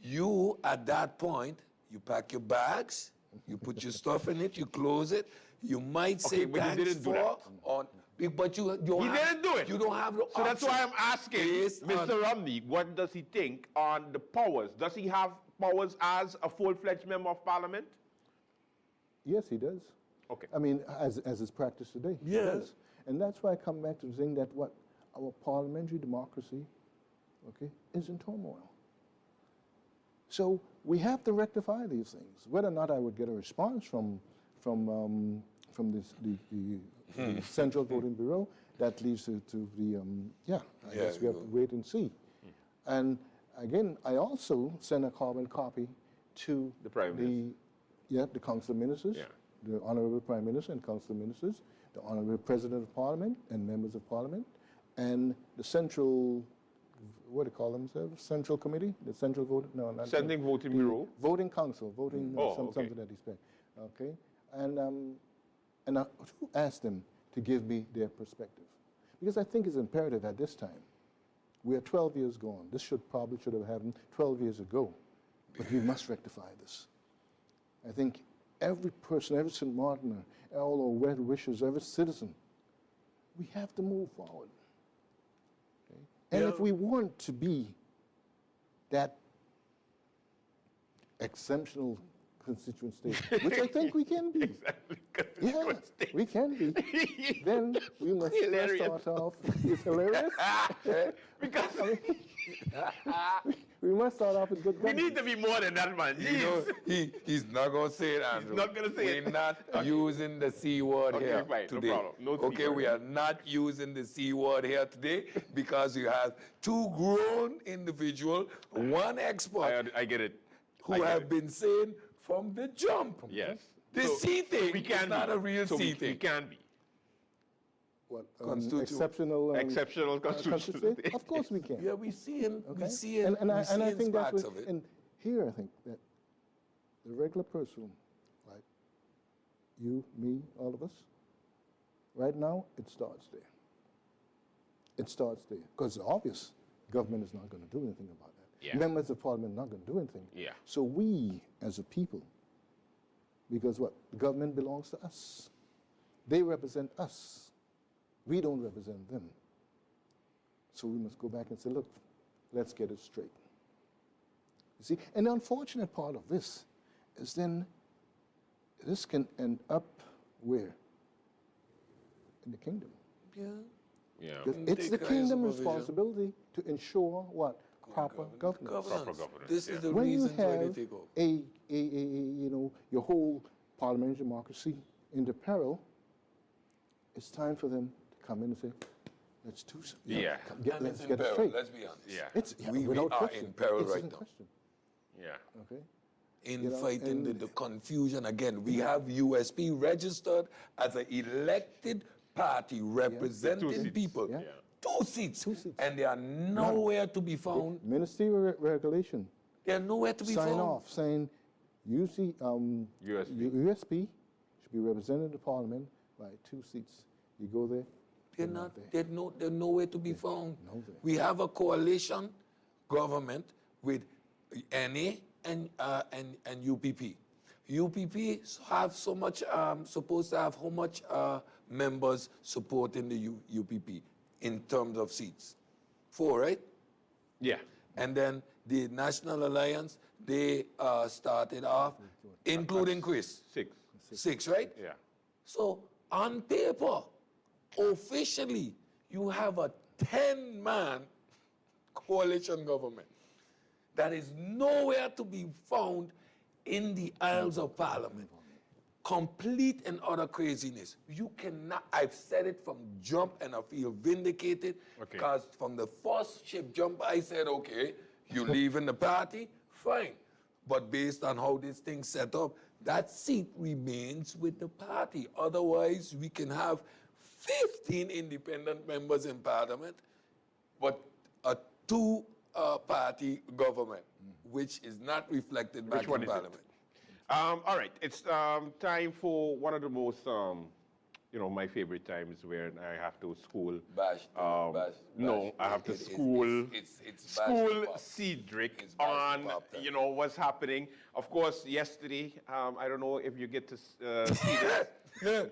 You, at that point, you pack your bags, you put your stuff in it, you close it. You might say but he thanks didn't do for, that. but you don't He have, didn't do it. You don't have the So that's why I'm asking based on- Mr. Romney, what does he think on the powers? Does he have powers as a full-fledged member of parliament? Yes, he does. Okay. I mean, as is practiced today. he Yes. does. And that's why I come back to saying that what our parliamentary democracy, okay, is in turmoil. So we have to rectify these things. Whether or not I would get a response from the Central Voting Bureau, that leads to the, I guess we have to wait and see. And again, I also sent a carbon copy to the Prime Minister. The Council of Ministers, the Honorable Prime Minister and Council of Ministers, the Honorable President of Parliament and members of Parliament, and the Central, what do you call themselves? Central Committee? The Central Voting, no, not Sending Voting Bureau? Voting Council, voting, something to that effect. Okay? And I asked them to give me their perspective. Because I think it's imperative at this time. We are 12 years gone. This probably should have happened 12 years ago. But we must rectify this. I think every person, every St. Martiner, all our well wishers, every citizen, we have to move forward. Okay? And if we want to be that exceptional constituent state, which I think we can be. Yeah, we can be. Then we must start off. It's hilarious. Because we must start off with good we governance. need to be more than that, man. You know, he's not going to say it, Andrew. He's not going to say We're it. not using the C word Okay, here fine, no today. problem. No C okay, word. we are not using the C word here today because you have 2 grown individuals, 1 expert. I get it. Who have been saying from the jump. Yes. This So C thing we can is not be. a real So C we thing. can be. What, Exceptional constitutional state. Of course we can. Yeah, we see him. Okay? We see him. And I think that's parts what, of it. and here I think that the regular person, like you, me, all of us, right now, it starts there. It starts there. Because it's obvious government is not going to do anything about that. Yeah. Members of parliament are not going to do anything. Yeah. So we, as a people, because what? The government belongs to us. They represent us. We don't represent them. So we must go back and say, look, let's get it straight. You see, and the unfortunate part of this is then this can end up where? In the kingdom. Yeah. Yeah. Because it's the kingdom's responsibility to ensure what? Proper governance. Proper governance. This is the When you reason why they have take over. you know, your whole parliamentary democracy in the peril, it's time for them to come in and say, let's do something. Yeah. And Let's it's in get it peril, straight. let's be honest. Yeah. It's, We without are question. in peril It's right in now. question. Yeah. Okay. In You know, fighting and- the confusion again. We have USP registered as an elected party representing people. Yeah. 2 seats. And they are nowhere to be found. Ministerial regulation. They are nowhere to be Sign found. off saying USP should be represented in the parliament by 2 seats. You go there. They're not. They're nowhere to be found. We have a coalition government with NA and UPP. UPP have so much, supposed to have how much members supporting the UPP in terms of seats? 4, right? Yeah. And then the National Alliance, they started off, including Chris. 6. 6, right? Yeah. So on paper, officially, you have a 10-man coalition government that is nowhere to be found in the aisles of Parliament. Complete and utter craziness. You cannot, I've said it from jump and I feel vindicated because from the first ship jump, I said, okay, you leaving the party, fine. But based on how this thing's set up, that seat remains with the party. Otherwise, we can have 15 independent members in Parliament, but a 2-party government, which is not reflected back in Parliament. All right, it's time for one of the most, my favorite times where I have to school. No, I have to school Cedric on, what's happening. Of course, yesterday, I don't know if you get to see this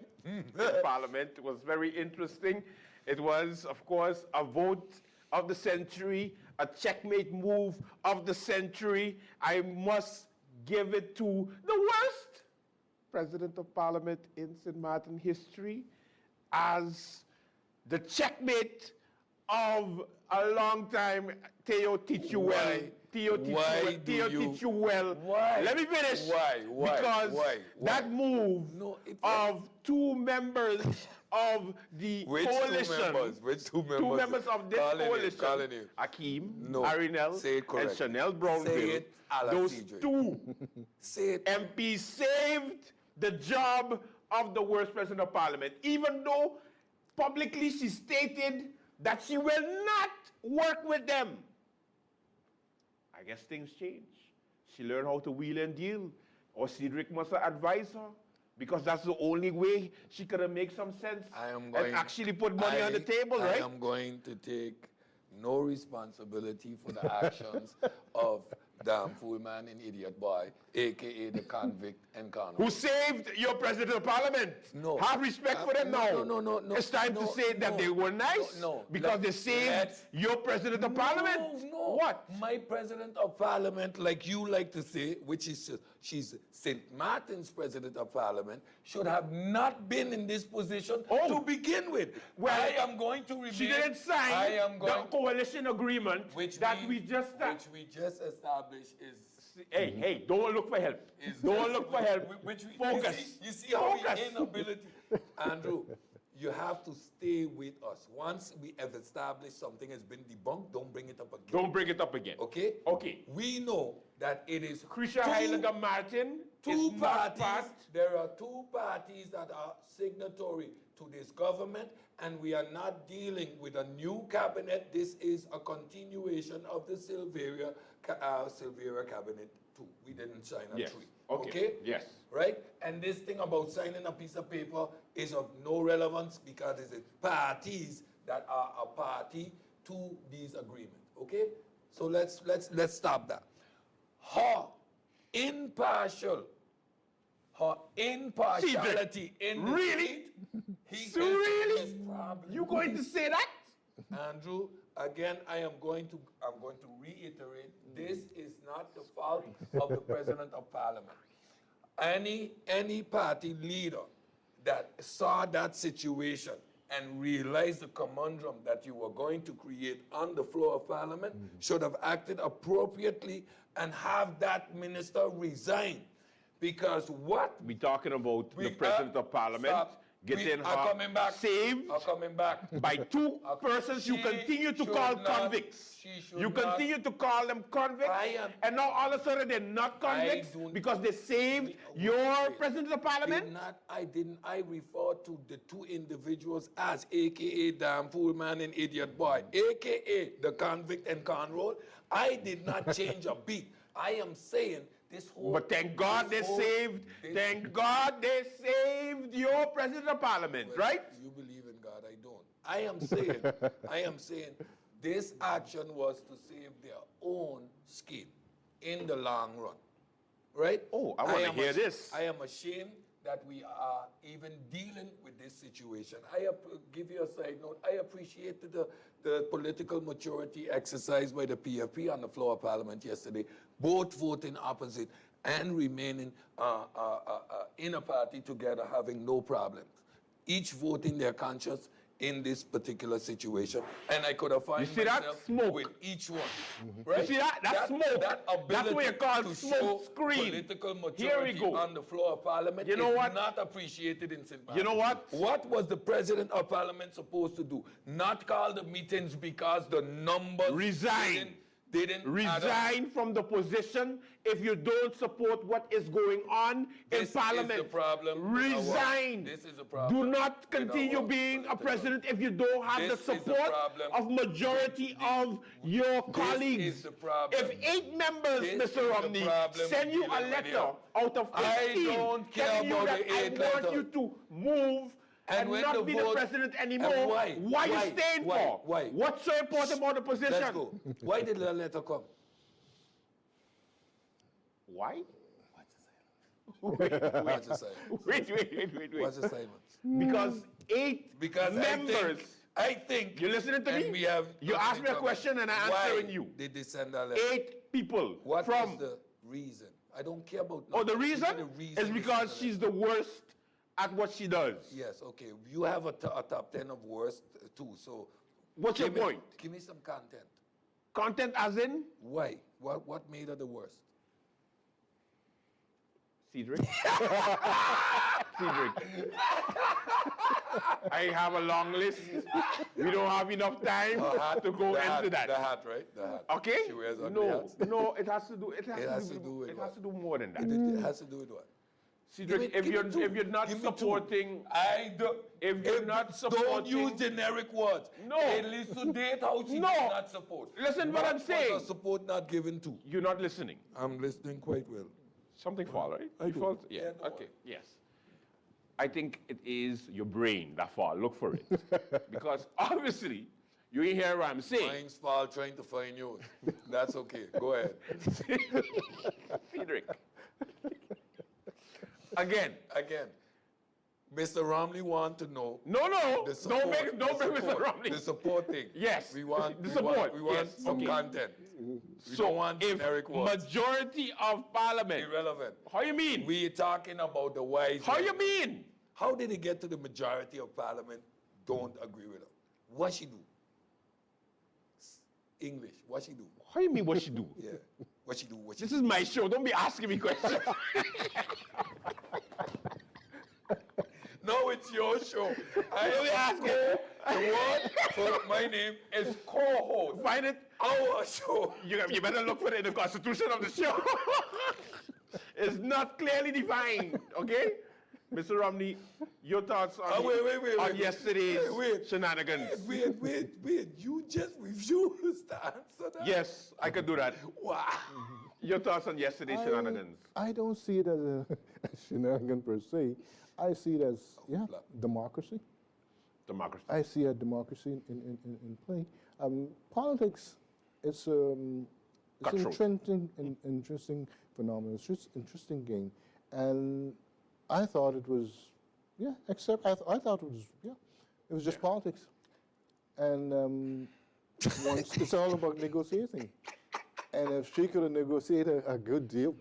in Parliament. It was very interesting. It was, of course, a vote of the century, a checkmate move of the century. I must give it to the worst President of Parliament in St. Martin history as the checkmate of a long time. Theo teach you well. Theo teach you well. Why? Let me finish. Because that move of 2 members of the coalition. Which 2 members? 2 members of this coalition. Akeem, Arinel, and Chanel Brownville. Those 2 MPs saved the job of the worst president of Parliament, even though publicly she stated that she will not work with them. I guess things change. She learned how to wheel and deal, or Cedric must have advised her, because that's the only way she could have made some sense and actually put money on the table, right? I am going to take no responsibility for the actions of damn fool man and idiot boy, a.k.a. the convict and con. Who saved your president of Parliament. No. Have respect for them now. No. It's time to say that they were nice because they saved your president of Parliament. No. What? My president of Parliament, like you like to say, which is she's St. Martin's president of Parliament, should have not been in this position to begin with. Well, I am going to remain. She didn't sign the coalition agreement we just established is. Hey, don't look for help. Don't look for help. Focus. You see how the inability. Andrew, you have to stay with us. Once we have established something has been debunked, don't bring it up again. Don't bring it up again. Okay? Okay. We know that it is Krisha Heiliger Martin. 2 parties. There are 2 parties that are signatory to this government, and we are not dealing with a new cabinet. This is a continuation of the Silveria cabinet 2. We didn't sign a 3. Okay? Yes. Right? And this thing about signing a piece of paper is of no relevance because it's parties that are a party to these agreements. Okay? So let's stop that. Her impartiality in the really? He really? is probably You going to say that? Andrew, again, I'm going to reiterate, this is not the fault of the President of Parliament. Any party leader that saw that situation and realized the conundrum that you were going to create on the floor of Parliament should have acted appropriately and have that minister resign. Because what We're talking about we the President of Parliament getting her saved coming back by two persons you continue to call convicts. You continue to call them convicts, and now all of a sudden they're not convicts because they saved your President of Parliament? I refer to the two individuals as AKA damn fool man and idiot boy, AKA the convict and conroll. I did not change a beat. I am saying this whole... But thank God they saved your President of Parliament, right? You believe in God, I don't. I am saying this action was to save their own skin in the long run, right? Oh, I want to hear this. I am ashamed that we are even dealing with this situation. Give you a side note. I appreciated the political maturity exercised by the PFP on the floor of Parliament yesterday, both voting opposite and remaining in a party together, having no problems. Each voting their conscience in this particular situation, and I could have found myself with each one. Right? You see that? That's smoke. That ability That's what you call to smoke show screen. political maturity Here we go. on the floor of Parliament You know is what? not appreciated in St. You know what? What was the President of Parliament supposed to do? Not call the meetings because the numbers Resign. didn't Resign from the position if you don't support what is going on in Parliament. This is the problem. Resign. This is the problem. Do not continue being a president if you don't have This the is the support problem. of majority of your colleagues. Is the problem. If 8 members, This is Mr. the Romney, problem send you a dealing with letter you. out of 15 I don't care telling you about that the 8 I want letter. you to move and when not be the vote- president and anymore, why? Why you staying for? Why? What's so important about the position? Let's go. Why did the letter come? Why? What's the silence? Wait. What's the silence? Because 8 Because members. I think You listening to and me? we have You asked me a question and I'm answering you. Did they send that letter? 8 people What from. is the reason? I don't care about. Oh, the Give me reason? the reason Is they because sent she's the worst at what she does. Yes, okay. You have a top 10 of worst too. So What's your give me- point? Give me some content. Content as in? Why? What made her the worst? Cedric. Cedric. I have a long list. We don't have enough time to go into that. The hat, right? The hat. Okay? She wears ugly No, hats. no, it has to do. It has to do. with It what? has to do more than that. It has to do with what? Cedric, Give me two. if you're not Give me two. supporting, If you're not supporting, don't use generic words. No. Elucidate how she No. did not support. Listen what I'm saying. Was her support not given to? You're not listening. I'm listening quite well. Something fall, right? I You do. fall? Yeah. Yeah, Okay. Yes. I think it is your brain that fall. Look for it, because obviously you ain't hear what I'm saying. Mine's fall trying to find yours. That's okay. Go ahead. Cedric. Again. Mr. Romney want to know. No. The Don't support, make Mr. Romney. The support thing. Yes. We want the support. We want Yes. some Okay. content. We So don't want if generic words. majority of Parliament. Irrelevant. How you mean? We talking about the wise. How men. you mean? How did it get to the majority of Parliament don't agree with her? What she do? English. What she do? How you mean what she do? Yeah. What she do? What she This is my show. Don't be asking me questions. No, it's your show. I Don't be asking. My name is co-host. Find it. Our show. You better look for it in the constitution of the show. It's not clearly defined. Okay, Mr. Romney, your thoughts on, wait, yesterday's shenanigans? Wait. You just refused to answer that? Yes, I could do that. Wow. Your thoughts on yesterday's shenanigans? I don't see it as a shenanigan per se. I see it as, democracy. Democracy. I see a democracy in play. Politics, it's an interesting phenomenon. It's just interesting game. And I thought it was, I thought it was just politics. And once it's all about negotiating. And if she could have negotiated a good deal,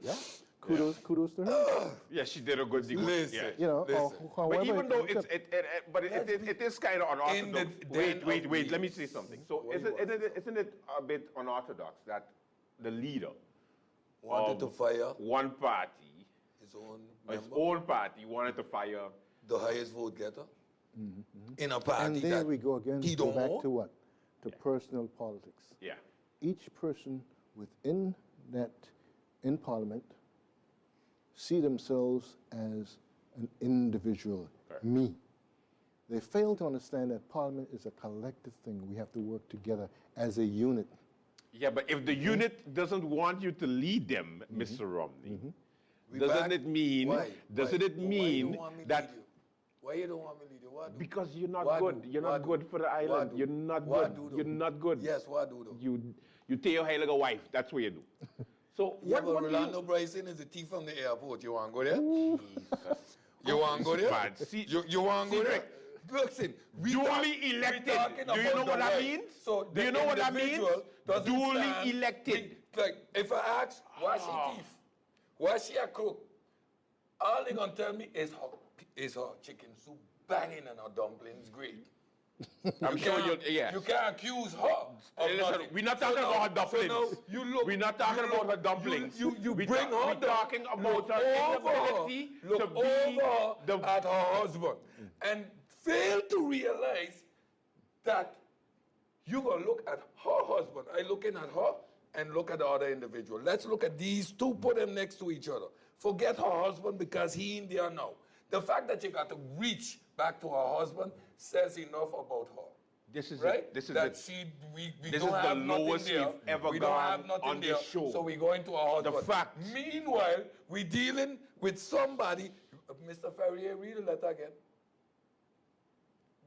kudos to her. Yeah, she did a good deal. Listen, yeah. However, But even though it is kind of unorthodox. Wait. Let me say something. So isn't it a bit unorthodox that the leader wanted to fire one party his own His member, own party wanted to fire. the highest vote getter, in a party And there that we go again, he go don't back want. to what? To personal politics. Yeah. Each person within that, in Parliament, see themselves as an individual, me. They fail to understand that Parliament is a collective thing. We have to work together as a unit. Yeah, but if the unit doesn't want you to lead them, Mr. Romney, We doesn't back? it mean? Why? Doesn't it Why you mean don't want me to that? lead you? Why you don't want me to lead you? What do? Because you're not What good. do? You're What not do? good for the What island. do? You're not What good. do, You're though? not good. Yes, what do though? You take your like a wife. That's what you do. So Yeah, what? but What do Rolando Bryson is a thief from the airport. You want to go there? You want to go there? Man, see- You want to go see, there? Listen, Duly elected. Do you know what that means? So Do you know what that means? Duly elected. Like, if I ask, why she thief? Why she a crook? All they gonna tell me is her chicken soup banging and her dumplings great. I'm sure can't- yeah. You can't accuse her of Hey, listen, nothing. we're not So talking now- about her dumplings. So now you look. We're not talking you about look- her dumplings. You We bring ta- her we down. talking about Look her over inability her. Look to be over at her husband, and fail to realize that you gonna look at her husband. I looking at her and look at the other individual. Let's look at these two, put them next to each other. Forget her husband because he in there now. The fact that you got to reach back to her husband says enough about her. This is right? it. This is that it. we This don't is the have nothing lowest there. we've ever we don't gone have nothing on there, this show. so we go into our husband. The fact. Meanwhile, we dealing with somebody. Mr. Ferrier, read the letter again.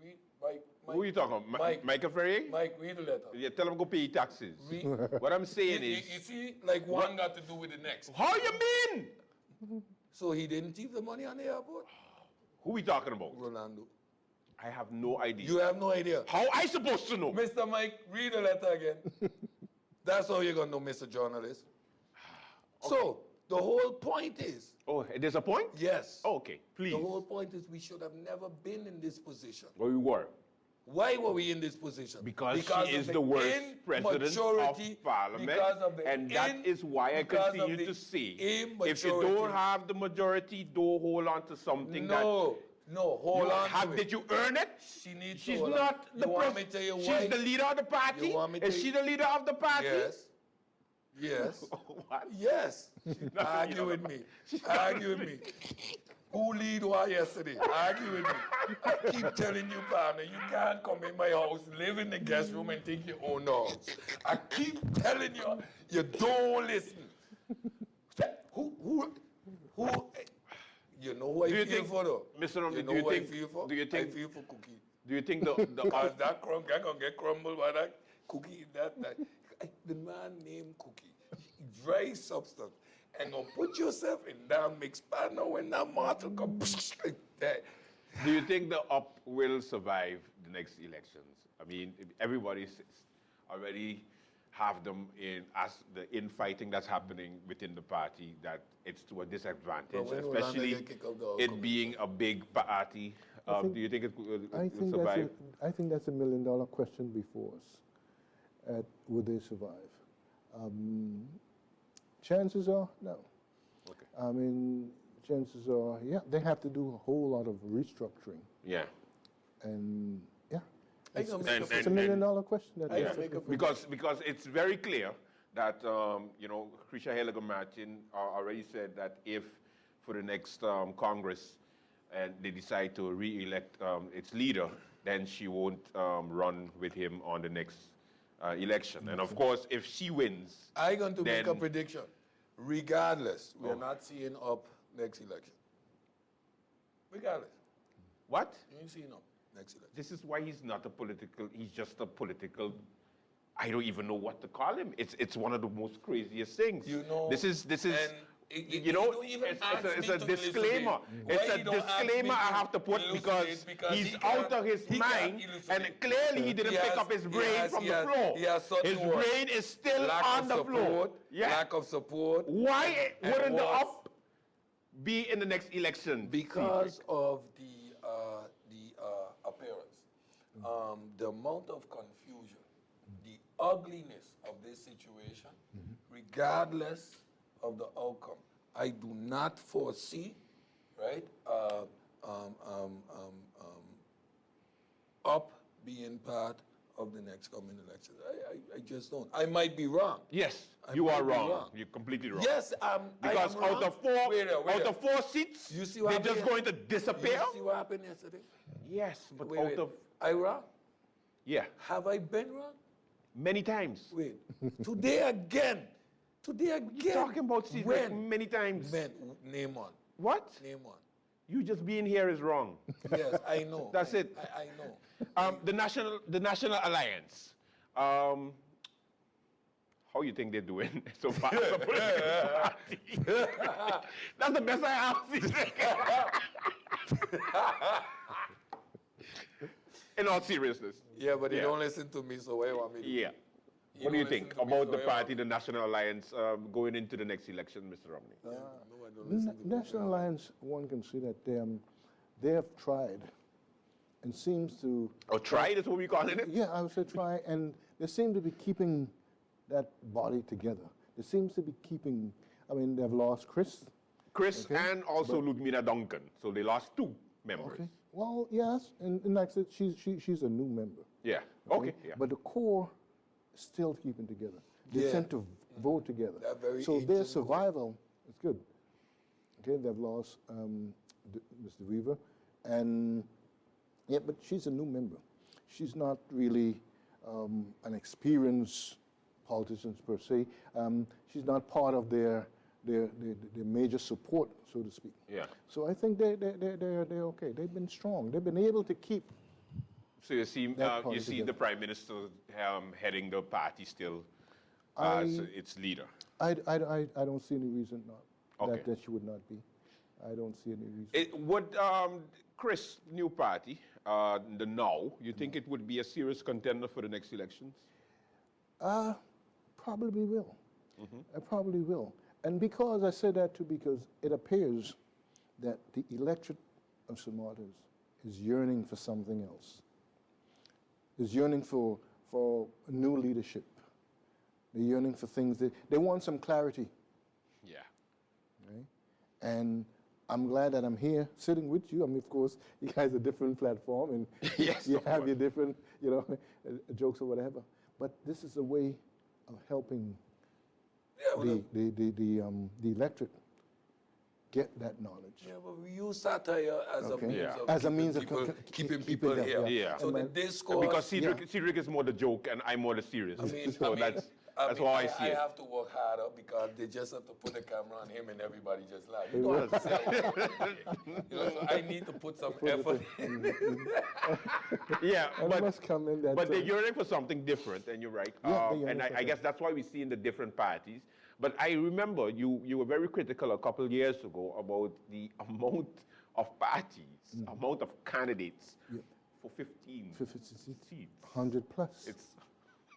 Read, Mike. Who are you talking about? Michael Ferrier? Mike, read the letter. Yeah, tell him go pay taxes. Read. What I'm saying You is, see, like one got to do with the next. how you mean? So he didn't keep the money on the airport? Who we talking about? Rolando. I have no idea. You have no idea. How I supposed to know? Mr. Mike, read the letter again. That's how you're going to know, Mr. Journalist. So, the whole point is... Oh, there's a point? Yes. Okay, please. The whole point is we should have never been in this position. Well, we were. Why were we in this position? Because she of is the worst president immaturity, of Parliament, because of the and that is why I because of continue the to say, immaturity. if you don't have the majority, don't hold on to something that... No, hold on to it. Did you earn it? She needs She's to hold not on. the You want me to tell you why? She's the leader of the party? You want me Is to- she the leader of the party? Yes. Yes. What? Yes. not Argue the with leader. me. Argue with me. Who lead what yesterday? Argue with me. I keep telling you, partner, you can't come in my house, live in the guest room, and think you own the house. I keep telling you, you don't listen. Who, you know who I Do you feel think- for though? Mr. Romney, You know do you who I think- feel for? do you think- I feel for Cookie. Do you think the Because that crumb gonna get crumbled by that cookie, that. The man named Cookie, dry substance, and gonna put yourself in that mix partner when that mortal come like that. Do you think the UP will survive the next elections? I mean, everybody already have them in as the infighting that's happening within the party, that it's to a disadvantage, But when Orlando especially get kicked out, they'll it come being a big party. Do you think it will survive? I think that's $1 million question before us. Would they survive? Chances are, no. Okay. I mean, chances are, yeah, they have to do a whole lot of restructuring. Yeah. And yeah, it's And- $1 and- million question. Yeah, because it's very clear that Krisha Heliger-Martin already said that if for the next Congress and they decide to re-elect its leader, then she won't run with him on the next election. And of course, if she wins, I'm going to make a then- prediction. Regardless, we are not seeing up next election. Regardless. What? You ain't seeing up next election. This is why he's not a political, he's just a political, I don't even know what to call him. It's one of the most craziest things. You know, this is and you know, don't even it's ask a me to disclaimer. elucidate. It's Why a you don't ask me disclaimer I to have to put elucidate? because he's he out can't- of his he can't mind, and elucidate. clearly he didn't pick up his brain from the floor. His brain is still Lack on of the floor. support, Yeah. Lack of support. Why and wouldn't the was- UP be in the next election? Because of the appearance, the amount of confusion, the ugliness of this situation, regardless of the outcome, I do not foresee, right, up being part of the next coming elections. I just don't. I might be wrong. Yes, I you might are be wrong. You're completely wrong. Yes, because I am out wrong. of four, Wait there, wait out there. of 4 seats, You see what they're happened just going to disappear. You see what happened yesterday? Yes, but Wait, out wait. of I wrong? yeah, Have I been wrong? many times. Wait, today again. Today again. You're talking about seats like many times. When? Name one. What? Name one. You just being here is wrong. Yes, I know. That's it. I know. The National Alliance. How you think they're doing so far? as a political party? That's the best I have. In all seriousness. Yeah, but they don't listen to me, so why you want me to? Yeah. You What do you don't think listen to me, about so the why party, the National Alliance, going into the next election, Mr. Romney? No, I don't listen to National Alliance, one can see that they have tried and seems to... Oh, tried is what we calling it? Yeah, I would say try, and they seem to be keeping that body together. They seems to be keeping, I mean, they've lost Chris. And also Ludmina Duncan, so they lost 2 members. Okay. Well, yes, and like I said, she's a new member. Yeah, okay, yeah. But the core is still keeping together. They Yeah. tend to vote together. They're very So their ancient survival is good. Okay, they've lost Mr. Weaver, and yeah, but she's a new member. She's not really an experienced politician per se. She's not part of their major support, so to speak. Yeah. So I think they're okay. They've been strong. They've been able to keep. So you see, party the together. Prime Minister heading the party still as its leader. I don't see any reason not Okay. that she would not be. I don't see any reason. Would Chris' new party, the Now, you think it would be a serious contender for the next elections? Probably will. I probably will. And because I say that too, because it appears that the electorate of St. Martin's is yearning for something else. Is yearning for new leadership. They're yearning for things they want some clarity. Yeah. Right? And I'm glad that I'm here sitting with you. I mean, of course, you guys are different platform and Yes, you of have course. your different, jokes or whatever. But this is a way of helping the electorate get that knowledge. Yeah, but we use satire as Okay. a means Yeah. of As a means of keeping keeping people them, here. Yeah. So the discourse. Because Cedric is more the joke and I'm more the serious. That's how I see I it. have to work harder because they just have to put the camera on him and everybody just laugh. You don't have to say so I need to put some effort in. Yeah, I must come in that but they're time. yearning for something different, and you're right. Yeah, they're yearning and for I guess that's why we see in the different parties. But I remember you were very critical a couple years ago about the amount of parties, amount of candidates for 15 seats. 100 plus. It's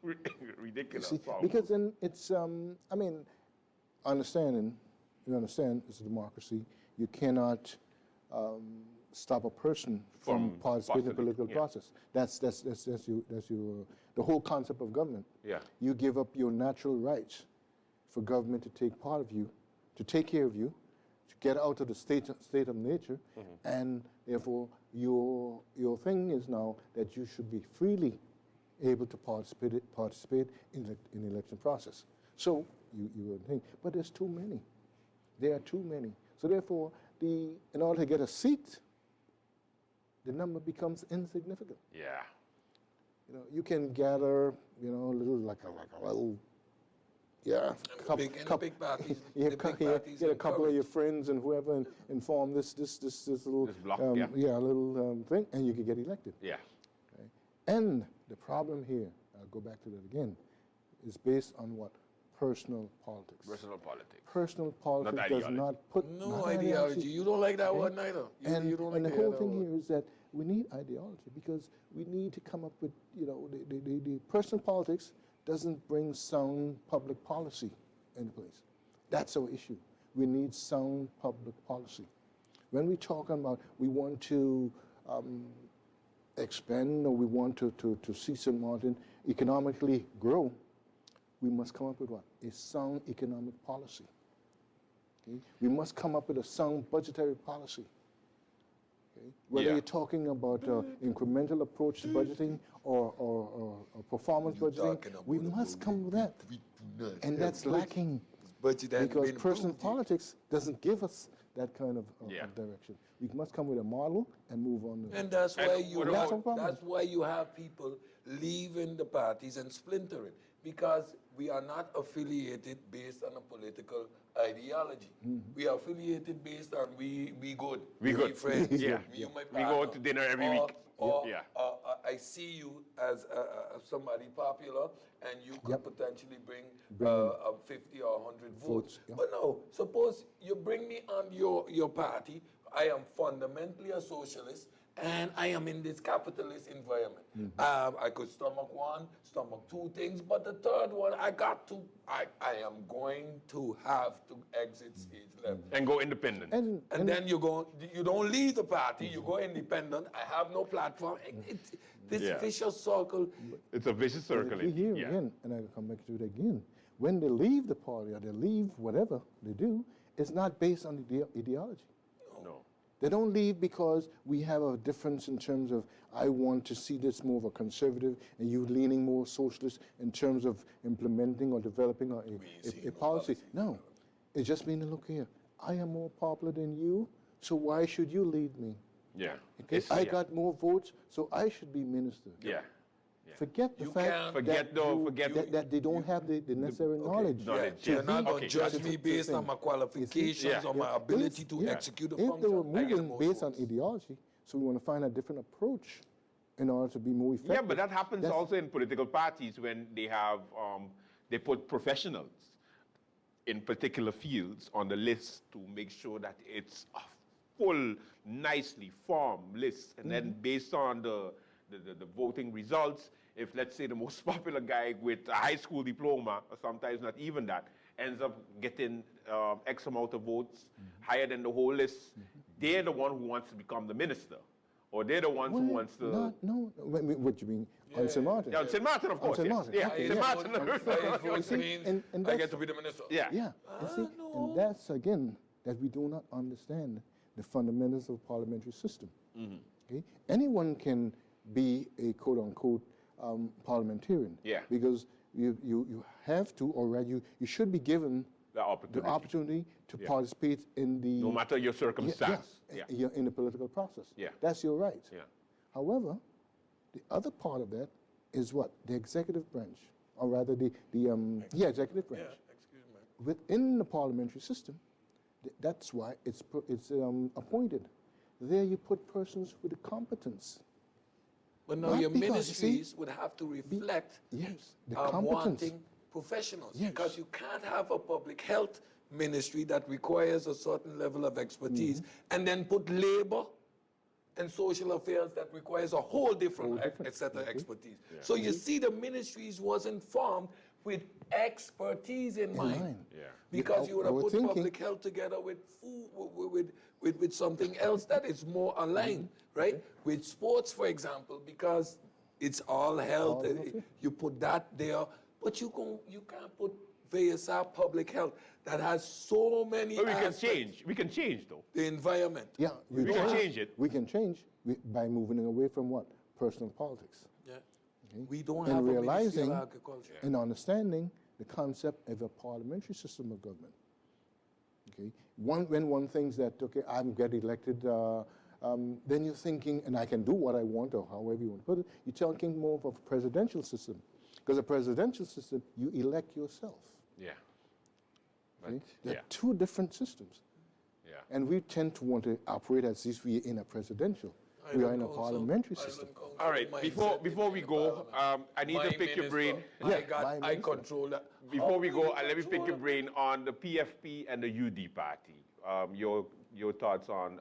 ridiculous. See, because then it's, I mean, you understand it's a democracy. You cannot stop a person from participating in the political process. That's your the whole concept of government. Yeah. You give up your natural rights for government to take part of you, to take care of you, to get out of the state of nature, and therefore your thing is now that you should be freely able to participate in the election process. So you would think, but there's too many. There are too many. So therefore, in order to get a seat, the number becomes insignificant. Yeah. You can gather, a little like a little. Yeah, Big parties. Get a couple of your friends and whoever and form this little block, a little thing, and you can get elected. Yeah. Okay? And the problem here, I'll go back to that again, is based on what? Personal politics. Personal politics. Personal politics Not does ideology. not put No ideology. You don't like that one either. And, You don't like and the the whole other thing one. here is that we need ideology because we need to come up with, the personal politics doesn't bring sound public policy into place. That's our issue. We need sound public policy. When we talk about we want to expand or we want to see St. Martin economically grow, we must come up with what? A sound economic policy. Okay? We must come up with a sound budgetary policy. Okay? Whether Yeah. you're talking about incremental approach to budgeting or performance budgeting, we must come with that. And that's lacking because personal politics doesn't give us that kind of direction. We must come with a model and move on. And that's why That's why you have people leaving the parties and splintering, because we are not affiliated based on a political ideology. We are affiliated based on we good. We good. Friends. Yeah. You my We go out to dinner every week. Yeah. I see you as somebody popular, and you could potentially bring 50 or 100 votes. But no, suppose you bring me on your party. I am fundamentally a socialist, and I am in this capitalist environment. I could stomach one, stomach two things, but the third one, I am going to have to exit stage left. And go independent. And then you don't leave the party, you go independent. I have no platform. This vicious circle. It's a vicious circle. Here again, and I come back to it again. When they leave the party or they leave whatever they do, it's not based on ideology. No. They don't leave because we have a difference in terms of I want to see this more of a conservative and you leaning more socialist in terms of implementing or developing a policy. No, it's just meaning, look here, I am more popular than you, so why should you lead me? Yeah. Okay? I got more votes, so I should be minister. Yeah. Forget the fact that they don't have the necessary knowledge. You're not going to judge me based on my qualifications or my ability to execute a function. If they were moving based on ideology, so we want to find a different approach in order to be more effective. Yeah, but that happens also in political parties when they have, they put professionals in particular fields on the list to make sure that it's a full, nicely formed list. And then based on the voting results, if let's say the most popular guy with a high school diploma, or sometimes not even that, ends up getting X amount of votes higher than the whole list, they're the one who wants to become the minister. Or they're the ones who wants to... No, what you mean? On St. Martin? Yeah, on St. Martin, of course, St. yes. Martin. Yeah, Okay, St. Martin. I get to be the minister. Yeah. Yeah, and see, and that's, again, that we do not understand the fundamentals of parliamentary system. Okay? Anyone can be a quote-unquote parliamentarian. Yeah. Because you have to, or rather you should be given the opportunity to participate in the... No matter your circumstance. In the political process. Yeah. That's your right. Yeah. However, the other part of that is what? The executive branch, or rather the executive branch. Yeah, excuse me. Within the parliamentary system, that's why it's appointed. There you put persons with the competence. But no, your ministries would have to reflect the competence. wanting professionals. Because you can't have a public health ministry that requires a certain level of expertise and then put labor and social affairs that requires a whole different set of expertise. Yeah. So you see the ministries wasn't formed with expertise in mind. Because you would have put public health together with food, with something else that is more aligned, right? With sports, for example, because it's all health. You put that there, but you can't put VSR public health that has so many But we can aspects. change. We can change, though. The environment. Yeah, We can change it. We can change by moving away from what? Personal politics. Yeah. Okay? We don't and have a Ministry realizing of Agriculture. and understanding the concept of a parliamentary system of government. Okay, when one thinks that, okay, I'm getting elected, then you're thinking, and I can do what I want, or however you want to put it, you're talking more of a presidential system. Because a presidential system, you elect yourself. Yeah. Okay? They're two different systems. Yeah. And we tend to want to operate as if we are in a presidential. We are in a parliamentary system. All right, before we go, I need to pick your brain. I control that. Before we go, let me pick your brain on the PFP and the UD party. Your thoughts on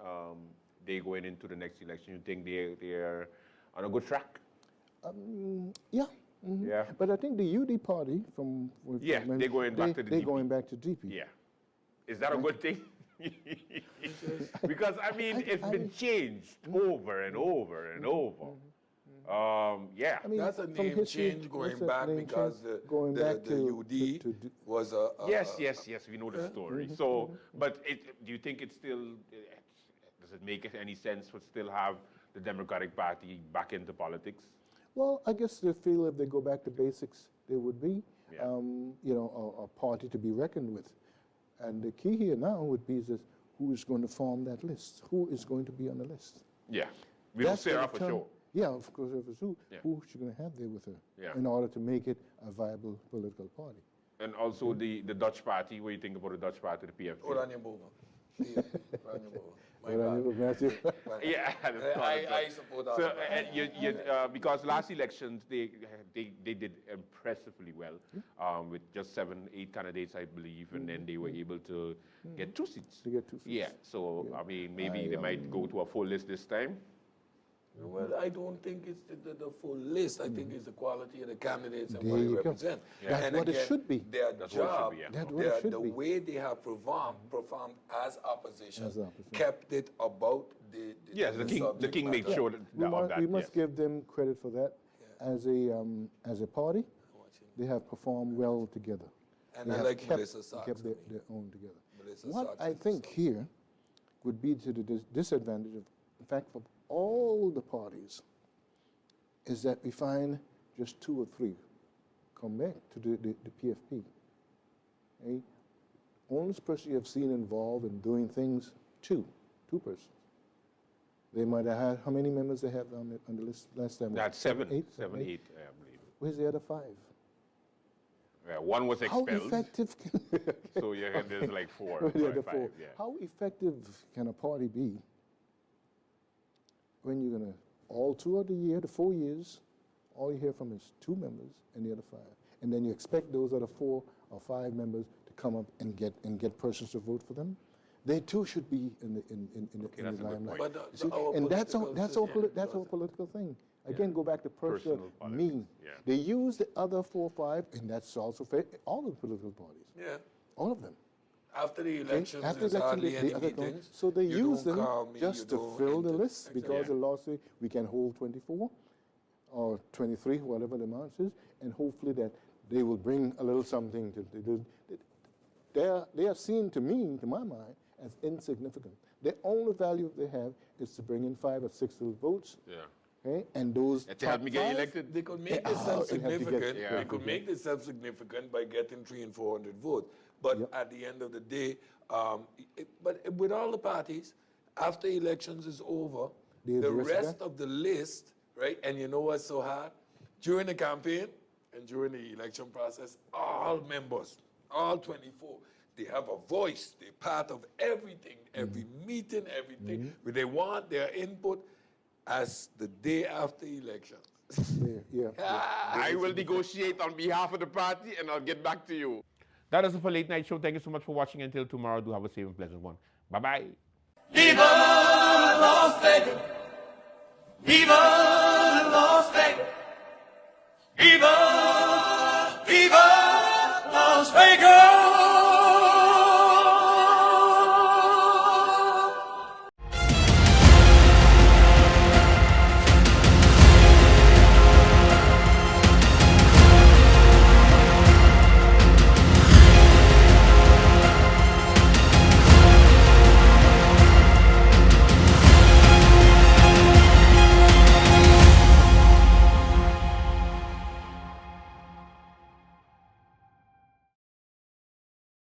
they going into the next election? You think they're on a good track? Yeah. Yeah. But I think the UD party, from they're going back to the they're DP. going back to DP. Yeah. Is that a good thing? Because, I mean, it's been changed over and over and over. Yeah. I mean, That's a from name history, change going what's that back name because change? the, Going the, back the to UD was a... Yes, we know the story. So, but do you think it's still, does it make any sense to still have the Democratic Party back into politics? Well, I guess they feel if they go back to basics, they would be, Yeah. you know, a party to be reckoned with. And the key here now would be this, who is going to form that list? Who is going to be on the list? Yeah. We don't say her for determine- sure. Yeah, of course, who Yeah. who's she going to have there with her Yeah. in order to make it a viable political party? And also the Dutch party, what do you think about the Dutch party, the PFP? Oranje Boven. Yeah, Oranje Boven. My Oranje bad. Matthew. Yeah, I support that. So, because last elections they did impressively well, with just 7, 8 candidates, I believe, and then they were able to get 2 seats. To get 2 seats. Yeah, so I mean, maybe they might go to a full list this time. Well, I don't think it's the full list. I think it's the quality of the candidates and There what they you go. represent. That's And what it again, should be. Their That's what it should job, be, yeah. That's what it should the be. way they have performed as opposition, As opposition. kept it about the Yes, the subject king made matter. sure that, We must yes. give them credit for that. As a party, they have performed well together. And They I have like Melissa Sachs, kept I their, mean. their own together. Melissa What Sachs I is think here would be to the disadvantage of, in fact, for all the parties, is that we find just 2 or 3 come back to the PFP. Okay? Only person you have seen involved in doing things, 2 persons. They might have had, how many members they have on the list last time? That's 7, 8? 7, 8, I believe. Where's the other 5? Yeah, 1 was How expelled. effective can So yeah, there's like 4, the 5, other 5, 4. yeah. How effective can a party be when you're going to, all throughout the year, the 4 years, all you hear from is 2 members and the other 5. And then you expect those other 4 or 5 members to come up and get persons to vote for them? They too should be in the limelight. But You see? our And that's all political political thing. Again, go back to personal Personal me. yeah. They use the other 4 or 5, and that's also for all the political parties, Yeah. all of them. After the Okay? elections, After there's election, hardly any other don't. meetings. So they You use don't them call me, just you to don't fill the enter. list because the law says we can hold 24 or 23, whatever the amount is, and hopefully that they will bring a little something to do. They are seen to me, to my mind, as insignificant. The only value they have is to bring in 5 or 6 little votes. Yeah. Okay? And those To help top me get 5, elected. They could make Oh, themselves it had to get- significant. Yeah. They could make themselves significant by getting 300 and 400 votes. But at the end of the day, but with all the parties, after elections is over, They the address rest that? of the list, right? And you know what's so hard? During the campaign and during the election process, all members, all 24, they have a voice. They're part of everything, every meeting, everything. They want their input as the day after election. yeah. I will negotiate on behalf of the party and I'll get back to you. That is it for Late Night Show. Thank you so much for watching. Until tomorrow, do have a safe and pleasant one. Bye-bye. Viva la fe, viva